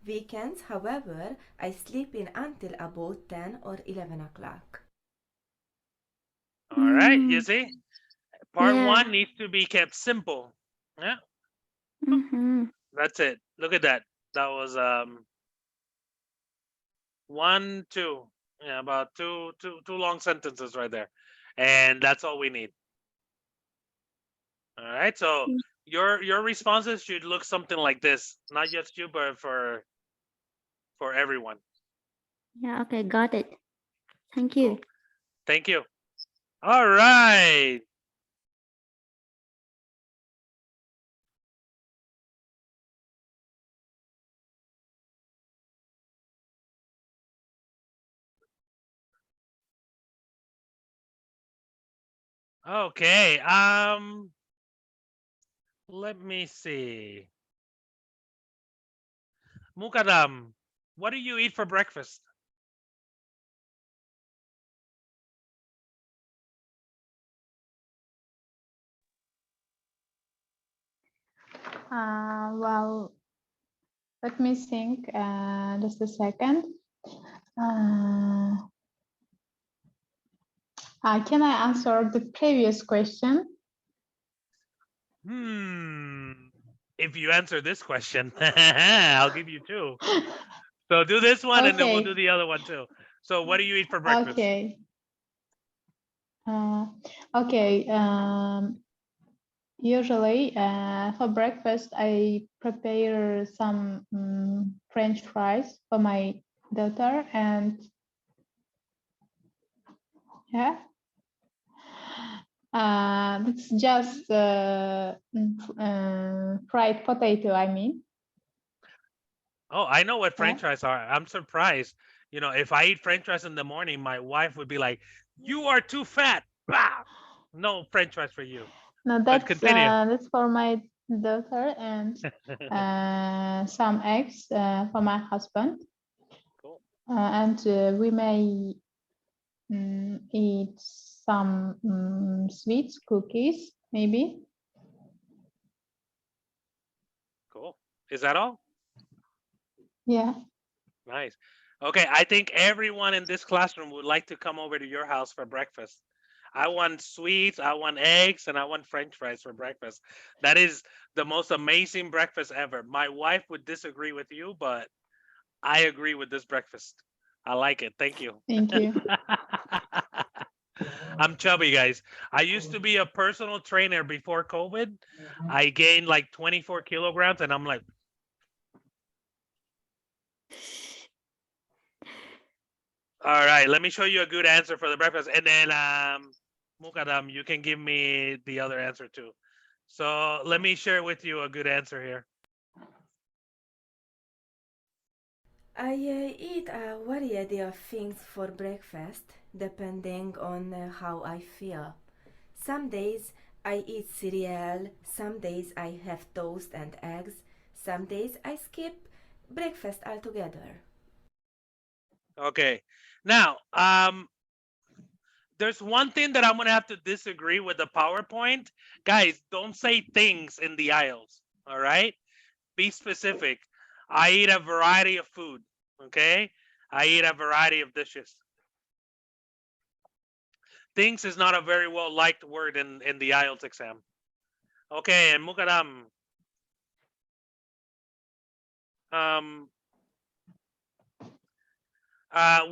S10: Weekends, however, I sleep in until about 10 or 11 o'clock.
S1: All right. You see, part
S9: Yeah.
S1: 1 needs to be kept simple. Yeah. That's it. Look at that. That was 1, 2. Yeah, about two long sentences right there, and that's all we need. All right. So your responses should look something like this, not just you, but for everyone.
S9: Yeah. Okay. Got it. Thank you.
S1: Cool. Thank you. All right. Okay. Let me see. Mukadam, what do you eat for breakfast?
S7: Well, let me think. Just a second. Can I answer the previous question?
S1: If you answer this question, I'll give you 2. So do this one, and then we'll do the other one too. So what do you eat for breakfast?
S7: Okay. Okay. Usually, for breakfast, I prepare some French fries for my daughter, and yeah, it's just fried potato. I mean.
S1: Oh, I know what French fries are. I'm surprised. If I eat French fries in the morning, my wife would be like, "You are too fat." Bah! No French fries for you.
S7: No,
S1: But
S7: that's
S1: continue.
S7: that's for my daughter and some eggs for my husband.
S1: Cool.
S7: And we may eat some sweets, cookies, maybe.
S1: Cool. Is that all?
S7: Yeah.
S1: Nice. Okay, I think everyone in this classroom would like to come over to your house for breakfast. I want sweets, I want eggs, and I want French fries for breakfast. That is the most amazing breakfast ever. My wife would disagree with you, but I agree with this breakfast. I like it. Thank you.
S7: Thank you.
S1: I'm chubby, guys. I used to be a personal trainer before COVID. I gained like 24 kilograms, and I'm like, all right, let me show you a good answer for the breakfast. And then, Mukadam, you can give me the other answer too. So let me share with you a good answer here.
S10: I eat a variety of things for breakfast, depending on how I feel. Some days I eat cereal, some days I have toast and eggs, some days I skip breakfast altogether.
S1: Okay. Now, there's one thing that I'm gonna have to disagree with the PowerPoint. Guys, don't say things in the aisles. All right. Be specific. I eat a variety of food. Okay. I eat a variety of dishes. Things is not a very well liked word in the IELTS exam. Okay, and Mukadam.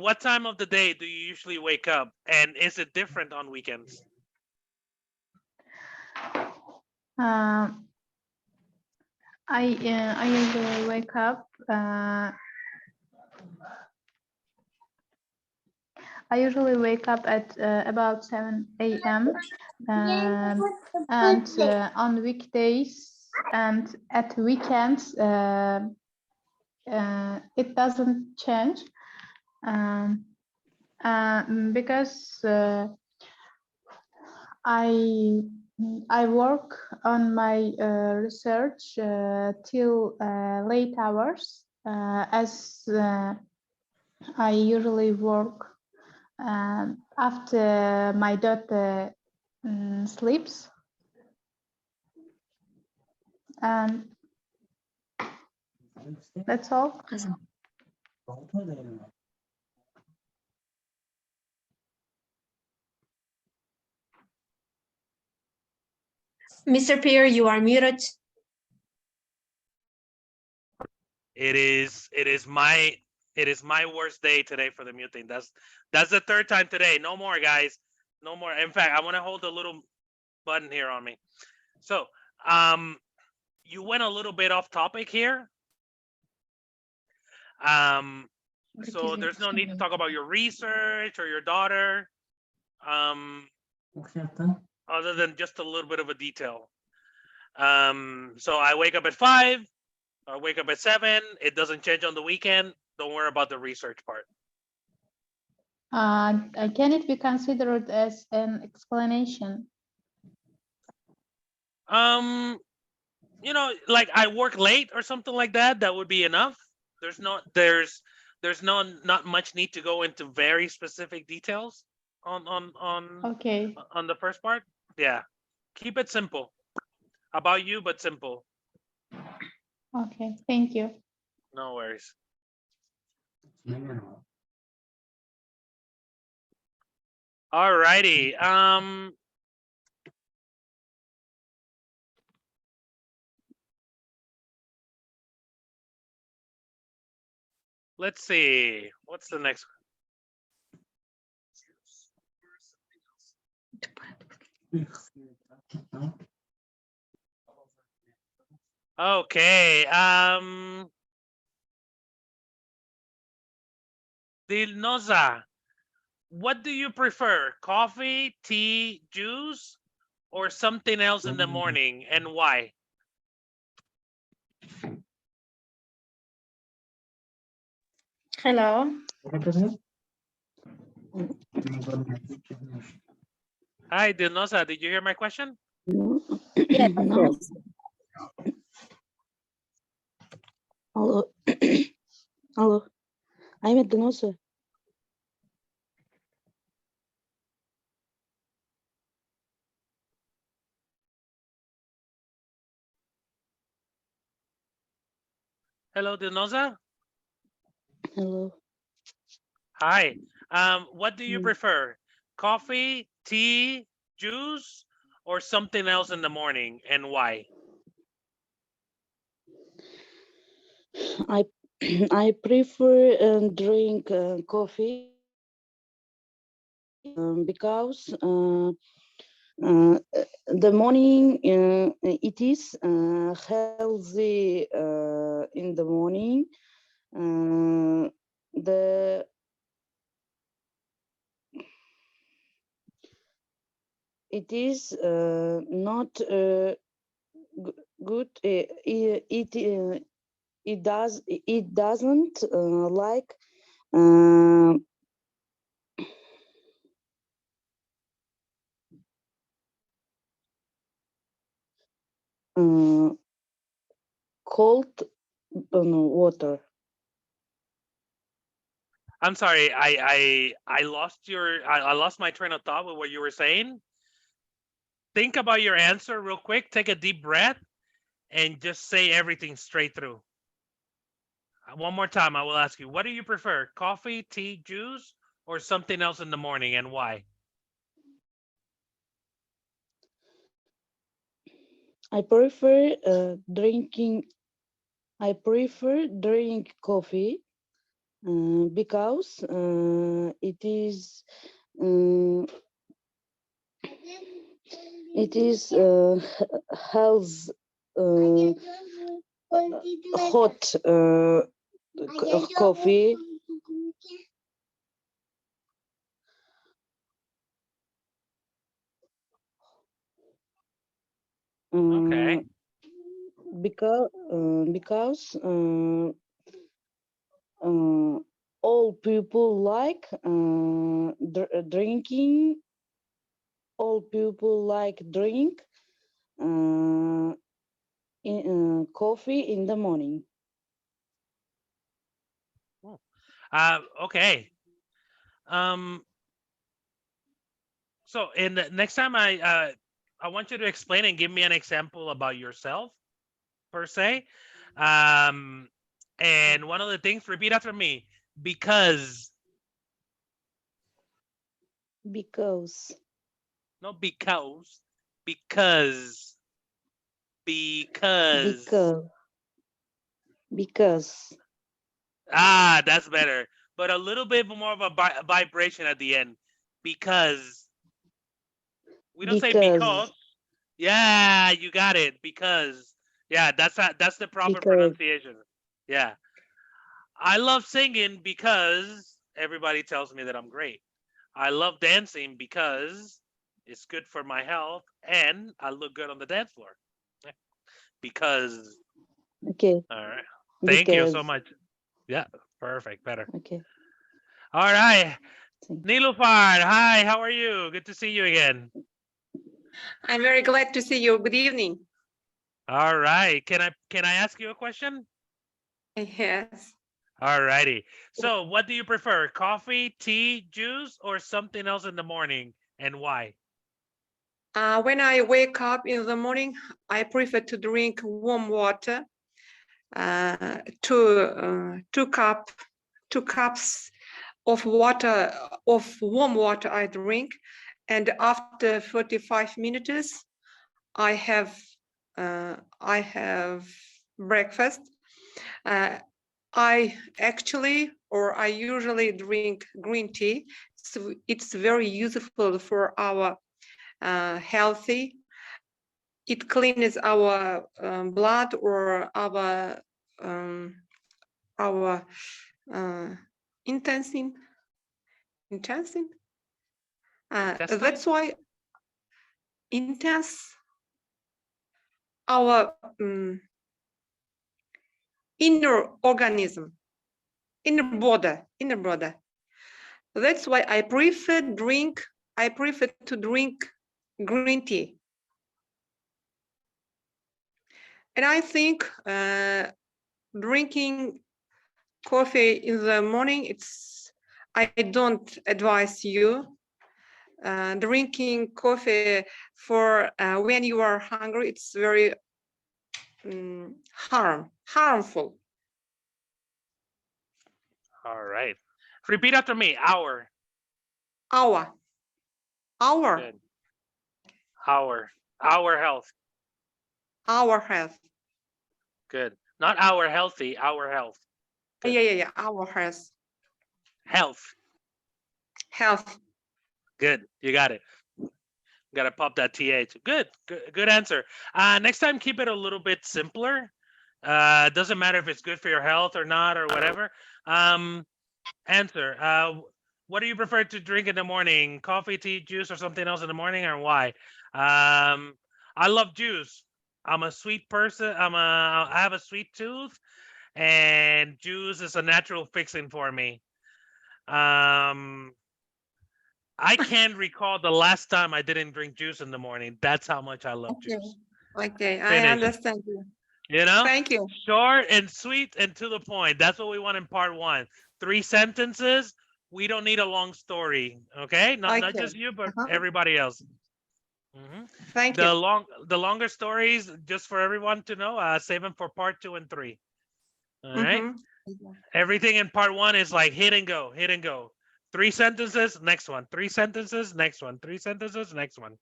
S1: What time of the day do you usually wake up, and is it different on weekends?
S7: I usually wake up. I usually wake up at about 7 a.m. And on weekdays and at weekends, it doesn't change because I work on my research till late hours, as I usually work after my daughter sleeps. And that's all.
S11: Mr. Pierre, you are muted.
S1: It is my worst day today for the muting. That's the third time today. No more, guys. No more. In fact, I want to hold a little button here on me. So, you went a little bit off topic here. So there's no need to talk about your research or your daughter. Other than just a little bit of a detail. So I wake up at 5, I wake up at 7. It doesn't change on the weekend. Don't worry about the research part.
S7: Can it be considered as an explanation?
S1: You know, like I work late or something like that. That would be enough. There's not much need to go into very specific details on
S7: Okay.
S1: on the first part. Yeah, keep it simple. About you, but simple.
S7: Okay, thank you.
S1: No worries. All righty. Let's see. What's the next one? Okay. Dilnoza, what do you prefer? Coffee, tea, juice, or something else in the morning, and why?
S11: Hello.
S1: Hi, Dilnoza. Did you hear my question?
S9: Yes.
S12: Hello. Hello. I'm at the nose.
S1: Hello, Dinosa.
S12: Hello.
S1: Hi. What do you prefer? Coffee, tea, juice, or something else in the morning, and why?
S12: I I prefer drink coffee because the morning it is healthy in the morning. The it is not good. It doesn't like cold water.
S1: I'm sorry, I lost I lost my train of thought with what you were saying. Think about your answer real quick. Take a deep breath and just say everything straight through. One more time, I will ask you, what do you prefer? Coffee, tea, juice, or something else in the morning, and why?
S12: I prefer drink coffee because it is health hot coffee.
S1: Okay.
S12: Because all people like drinking. All people like drink coffee in the morning.
S1: Okay. So in the next time I want you to explain and give me an example about yourself per se. And one of the things, repeat after me, because.
S12: Because.
S1: Not because. Because.
S12: Because.
S1: Ah, that's better. But a little bit more of a vibration at the end. Because. We don't say because. Yeah, you got it. Because. Yeah, that's the proper pronunciation. Yeah. I love singing because everybody tells me that I'm great. I love dancing because it's good for my health and I look good on the dance floor. Because.
S12: Okay.
S1: All right. Thank you so much. Yeah, perfect. Better.
S12: Okay.
S1: All right. Nilufar, hi, how are you? Good to see you again.
S13: I'm very glad to see you. Good evening.
S1: All right. Can I ask you a question?
S13: Yes.
S1: All righty. So what do you prefer? Coffee, tea, juice, or something else in the morning? And why?
S13: When I wake up in the morning, I prefer to drink warm water. Two cups of water, of warm water I drink. And after 45 minutes, I have breakfast. I usually drink green tea. So it's very useful for our healthy. It cleans our blood or our intestine. That's why our inner organism, inner body. That's why I prefer to drink green tea. And I think drinking coffee in the morning, I don't advise you. Drinking coffee for when you are hungry, it's very harmful.
S1: All right. Repeat after me. Our.
S13: Our
S1: Good. Our health.
S13: Our health.
S1: Good. Not our healthy, our health. Good.
S13: Yeah. Our health. Health.
S1: Good. You got it. Got to pop that TH. Good answer. Next time, keep it a little bit simpler. Doesn't matter if it's good for your health or not or whatever. Answer. What do you prefer to drink in the morning? Coffee, tea, juice, or something else in the morning, or why? I love juice. I'm a sweet person. I have a sweet tooth, and juice is a natural fixing for me. I can't recall the last time I didn't drink juice in the morning. That's how much I love juice.
S13: Okay, I
S1: Finish.
S13: understand you.
S1: You know?
S13: Thank you.
S1: Short and sweet and to the point. That's what we want in part 1. 3 sentences. We don't need a long story. Okay? Not just you, but everybody else.
S13: Thank you.
S1: The longer stories, just for everyone to know, save them for part 2 and 3. All right? Everything in part 1 is like hit and go, hit and go. 3 sentences, next one. 3 sentences, next one. 3 sentences, next one.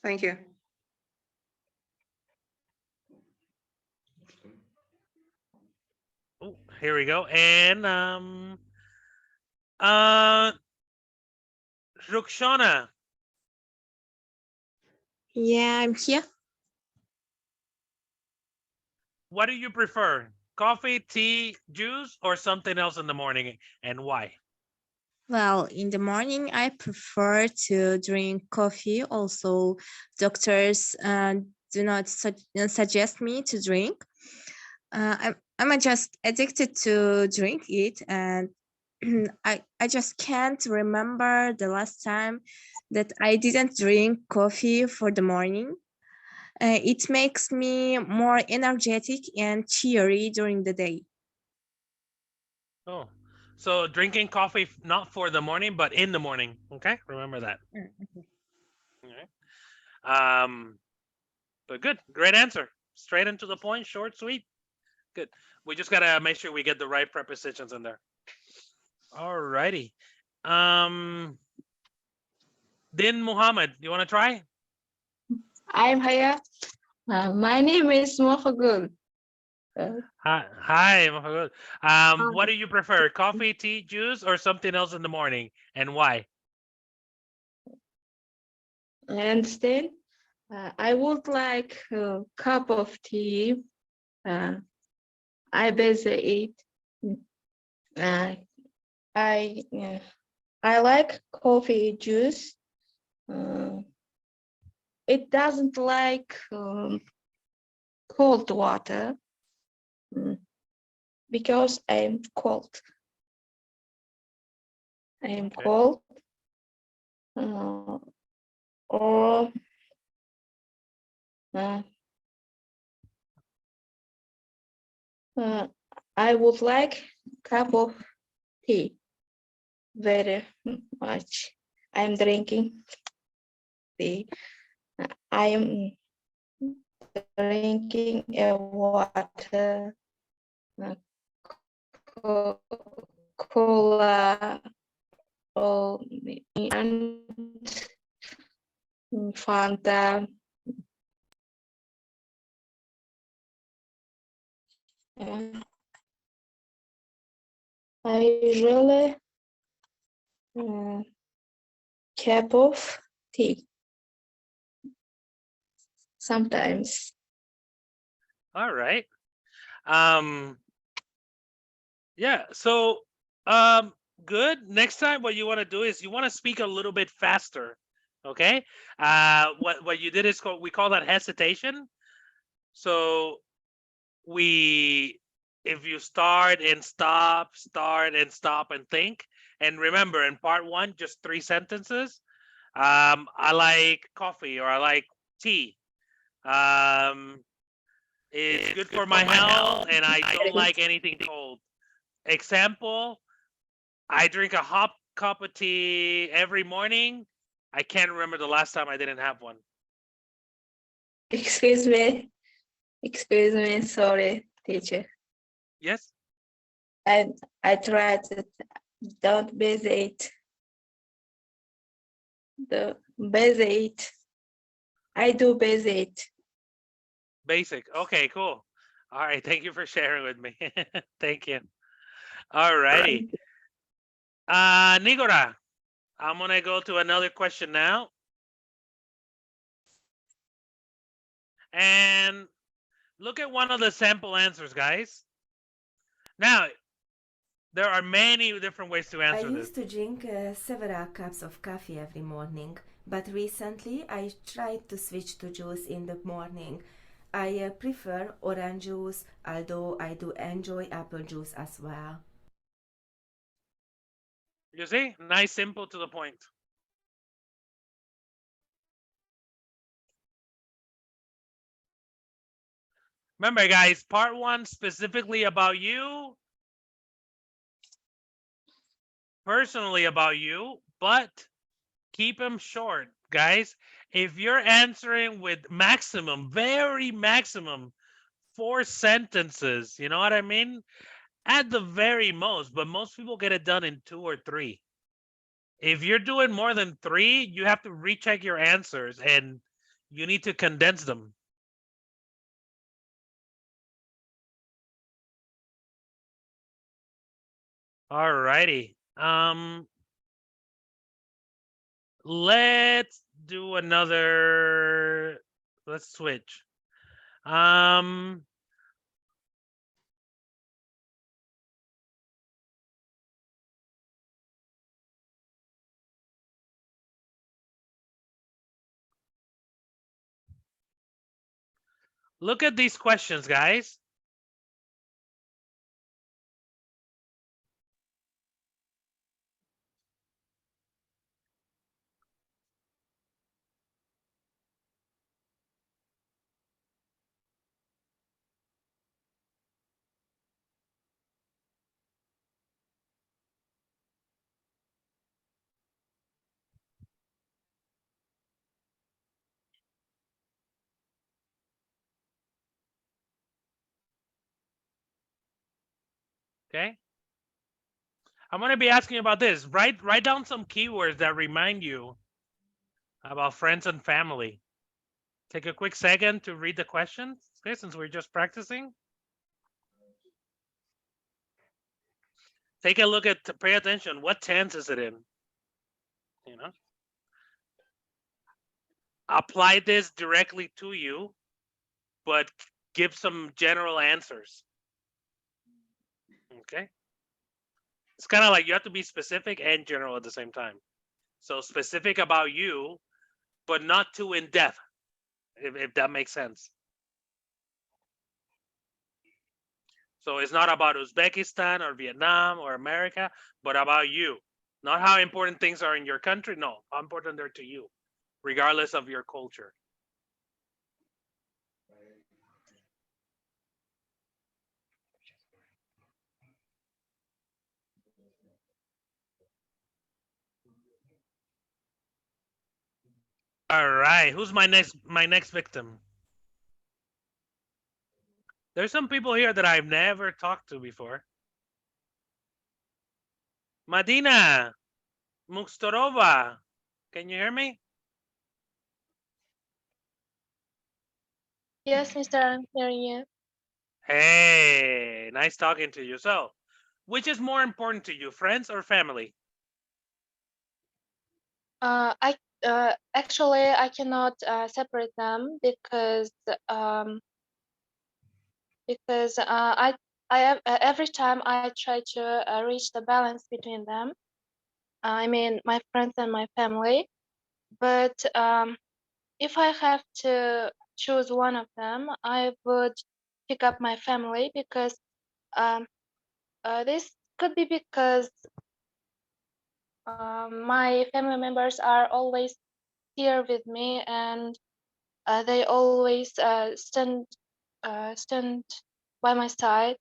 S13: Thank you.
S1: Oh, here we go. And Rukshana.
S8: Yeah, I'm here.
S1: What do you prefer? Coffee, tea, juice, or something else in the morning, and why?
S8: Well, in the morning, I prefer to drink coffee. Also, doctors do not suggest me to drink. I'm just addicted to drink it, and I just can't remember the last time that I didn't drink coffee for the morning. It makes me more energetic and cheery during the day.
S1: Oh, so drinking coffee not for the morning, but in the morning. Okay, remember that. All right. But good, great answer. Straight into the point, short, sweet. Good. We just gotta make sure we get the right prepositions in there. All righty. Din Muhammad, you want to try?
S14: I'm here. My name is Mofagul.
S1: Hi, Mahmoud. What do you prefer? Coffee, tea, juice, or something else in the morning? And why?
S14: I understand. I would like a cup of tea. I basically eat. I like coffee juice. It doesn't like cold water because I'm cold. I am cold. Or I would like a cup of tea very much. I'm drinking tea. I am drinking water, cola, and Fanta. I usually cup of tea. Sometimes.
S1: All right. Yeah, so good. Next time what you want to do is you want to speak a little bit faster. Okay? What you did is we call that hesitation. So if you start and stop and think, and remember in part 1 just 3 sentences. I like coffee or I like tea. It's good for my health, and I don't like anything cold. Example, I drink a hot cup of tea every morning. I can't remember the last time I didn't have one.
S14: Excuse me. Excuse me. Sorry, teacher.
S1: Yes?
S14: I tried to don't visit the visit. I do visit.
S1: Basic. Okay, cool. All right. Thank you for sharing with me. Thank you. All righty. Nigora, I'm going to go to another question now. And look at one of the sample answers, guys. Now, there are many different ways to answer
S10: I
S1: this.
S10: used to drink several cups of coffee every morning, but recently I tried to switch to juice in the morning. I prefer orange juice, although I do enjoy apple juice as well.
S1: You see? Nice, simple, to the point. Remember, guys, part one specifically about you, personally about you, but keep them short, guys. If you're answering with maximum, very maximum, 4 sentences, you know what I mean? At the very most, but most people get it done in 2 or 3. If you're doing more than 3, you have to recheck your answers and you need to condense them. All righty. Let's do another. Let's switch. Look at these questions, guys. Okay. I'm going to be asking about this. Write down some keywords that remind you about friends and family. Take a quick second to read the questions, okay, since we're just practicing. Take a look at, pay attention. What tense is it in? You know? Apply this directly to you, but give some general answers. Okay. It's kind of like you have to be specific and general at the same time. So specific about you, but not too in depth, if that makes sense. So it's not about Uzbekistan or Vietnam or America, but about you. Not how important things are in your country. No, how important they're to you, regardless of your culture. All right, who's my next victim? There's some people here that I've never talked to before. Madina Mukhtarova, can you hear me?
S15: Yes, Mr. I'm hearing you.
S1: Hey, nice talking to you. So, which is more important to you, friends or family?
S15: Actually I cannot separate them because I have every time I try to reach the balance between them. I mean my friends and my family, but if I have to choose one of them, I would pick up my family because this could be because my family members are always here with me and they always stand stand by my side,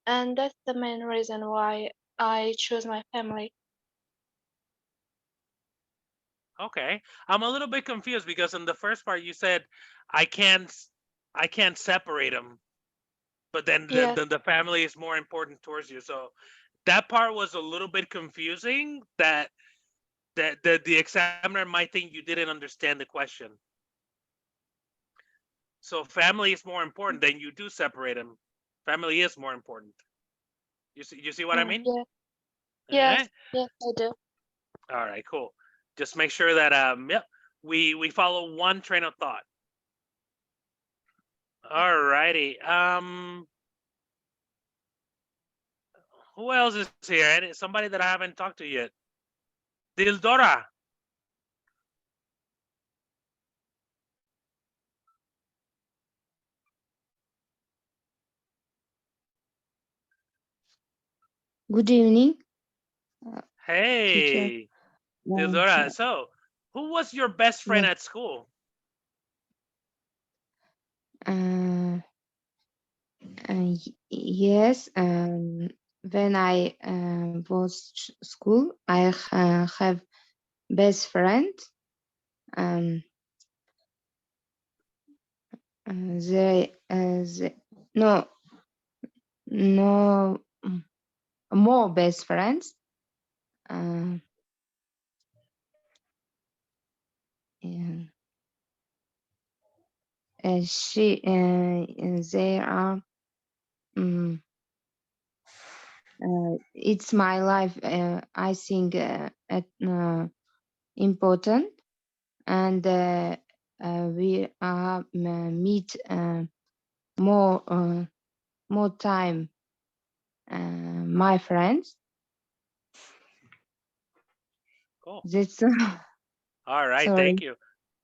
S15: and that's the main reason why I choose my family.
S1: Okay, I'm a little bit confused because in the first part you said I can't separate them, but then
S15: Yes.
S1: the family is more important towards you. So that part was a little bit confusing. That the examiner might think you didn't understand the question. So family is more important, then you do separate them. Family is more important. You see what I mean?
S15: Yeah.
S1: All
S15: Yes.
S1: right.
S15: Yes, I do.
S1: All right, cool. Just make sure that yep, we follow one train of thought. All righty. Who else is here? Somebody that I haven't talked to yet. Dildora.
S12: Good evening, teacher.
S1: Hey, Dildora. So, who was your best friend at school?
S12: Yes, when I was school, I have best friend. They no more best friends. They are. It's my life. I think important, and we meet more time. My friends.
S1: Cool.
S12: That's
S1: All right,
S12: sorry.
S1: thank you.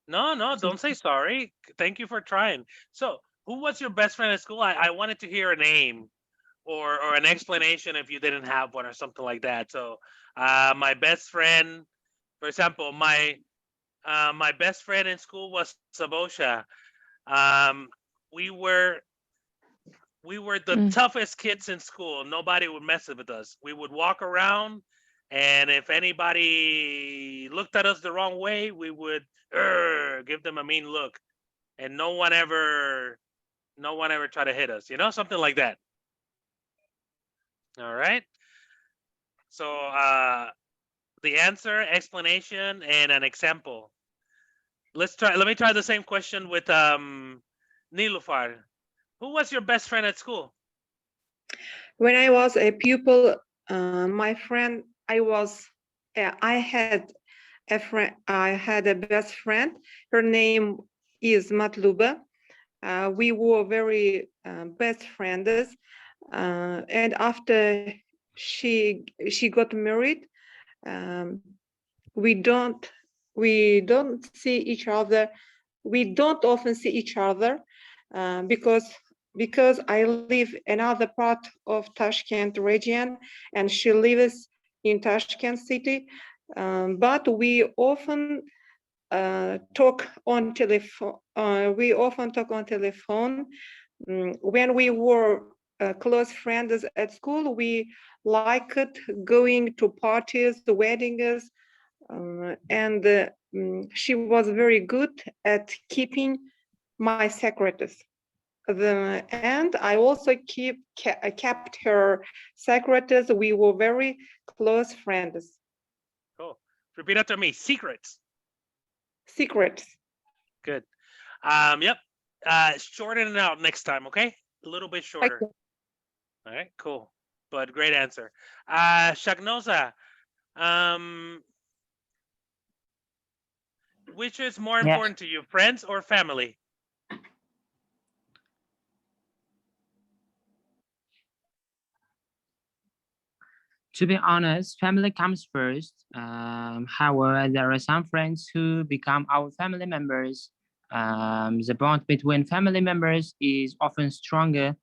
S1: No, don't say sorry. Thank you for trying. So, who was your best friend at school? I wanted to hear a name or an explanation if you didn't have one or something like that. So, my best friend, for example, my best friend in school was Sabosha. Um, we were the toughest kids in school. Nobody would mess with us. We would walk around, and if anybody looked at us the wrong way, we would give them a mean look, and no one ever tried to hit us. Something like that. All right. So the answer, explanation, and an example. Let me try the same question with Nilufar. Who was your best friend at school?
S13: When I was a pupil, my friend, I had a friend. I had a best friend. Her name is Matluba. We were very best friends, and after she got married, we don't see each other. We don't often see each other because I live another part of Tashkent region and she lives in Tashkent city. But we often talk on telephone. When we were close friends at school, we liked going to parties, the weddings, and she was very good at keeping my secrets. And I also kept her secrets. We were very close friends.
S1: Cool. Repeat after me. Secrets.
S13: Secrets.
S1: Good. Yep. Shorten it out next time, okay? A little bit shorter.
S13: Okay.
S1: All right, cool. But great answer. Shagnoza, which is more important to you, friends or family?
S16: To be honest, family comes first. However, there are some friends who become our family members. The bond between family members is often stronger,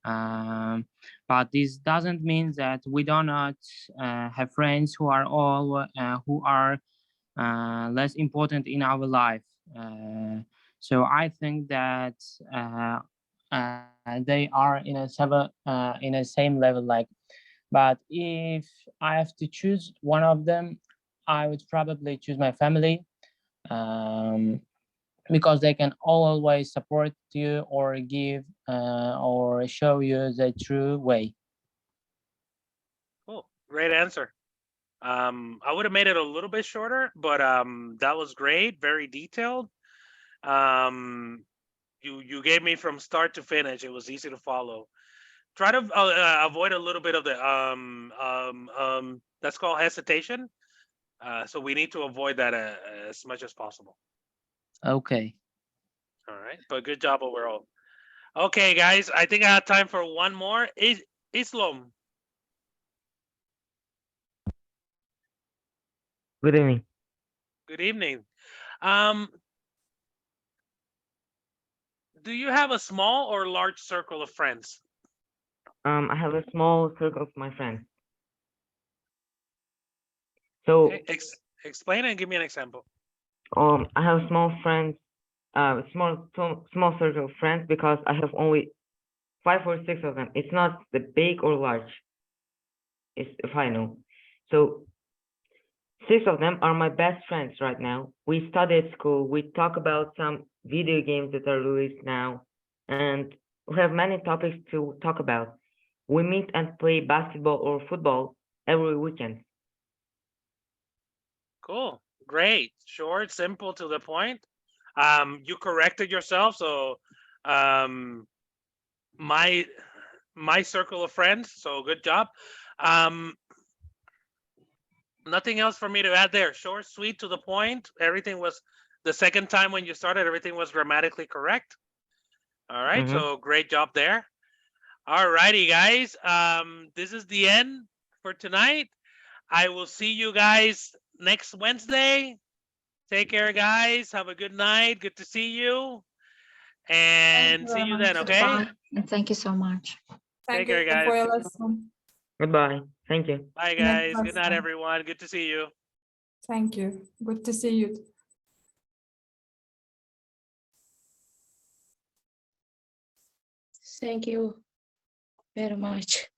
S16: but this doesn't mean that we do not have friends who are less important in our life. So I think that they are in a same level. Like, but if I have to choose one of them, I would probably choose my family. Because they can always support you or give or show you the true way.
S1: Cool. Great answer. I would have made it a little bit shorter, but that was great. Very detailed. You gave me from start to finish. It was easy to follow. Try to avoid a little bit of the that's called hesitation. So we need to avoid that as much as possible.
S16: Okay.
S1: All right, but good job overall. Okay, guys, I think I have time for one more. Islam.
S17: Good evening.
S1: Good evening. Do you have a small or large circle of friends?
S17: I have a small circle of my friends. So
S1: Okay, explain and give me an example.
S17: I have small friends, small circle of friends because I have only 5 or 6 of them. It's not the big or large. It's if I know. So 6 of them are my best friends right now. We study at school. We talk about some video games that are released now, and we have many topics to talk about. We meet and play basketball or football every weekend.
S1: Cool. Great. Short, simple, to the point. You corrected yourself, so my circle of friends, so good job. Nothing else for me to add there. Short, sweet, to the point. Everything was the second time when you started, everything was grammatically correct. All right, so great job there. All righty, guys. This is the end for tonight. I will see you guys next Wednesday. Take care, guys. Have a good night. Good to see you. And see you then, okay?
S5: Bye. And thank you so much.
S1: Take care, guys.
S3: For your lesson.
S17: Goodbye. Thank you.
S1: Bye,
S3: Next
S1: guys. Good night,
S3: lesson.
S1: everyone. Good to see you.
S3: Thank you. Good to see you.
S14: Thank you very much.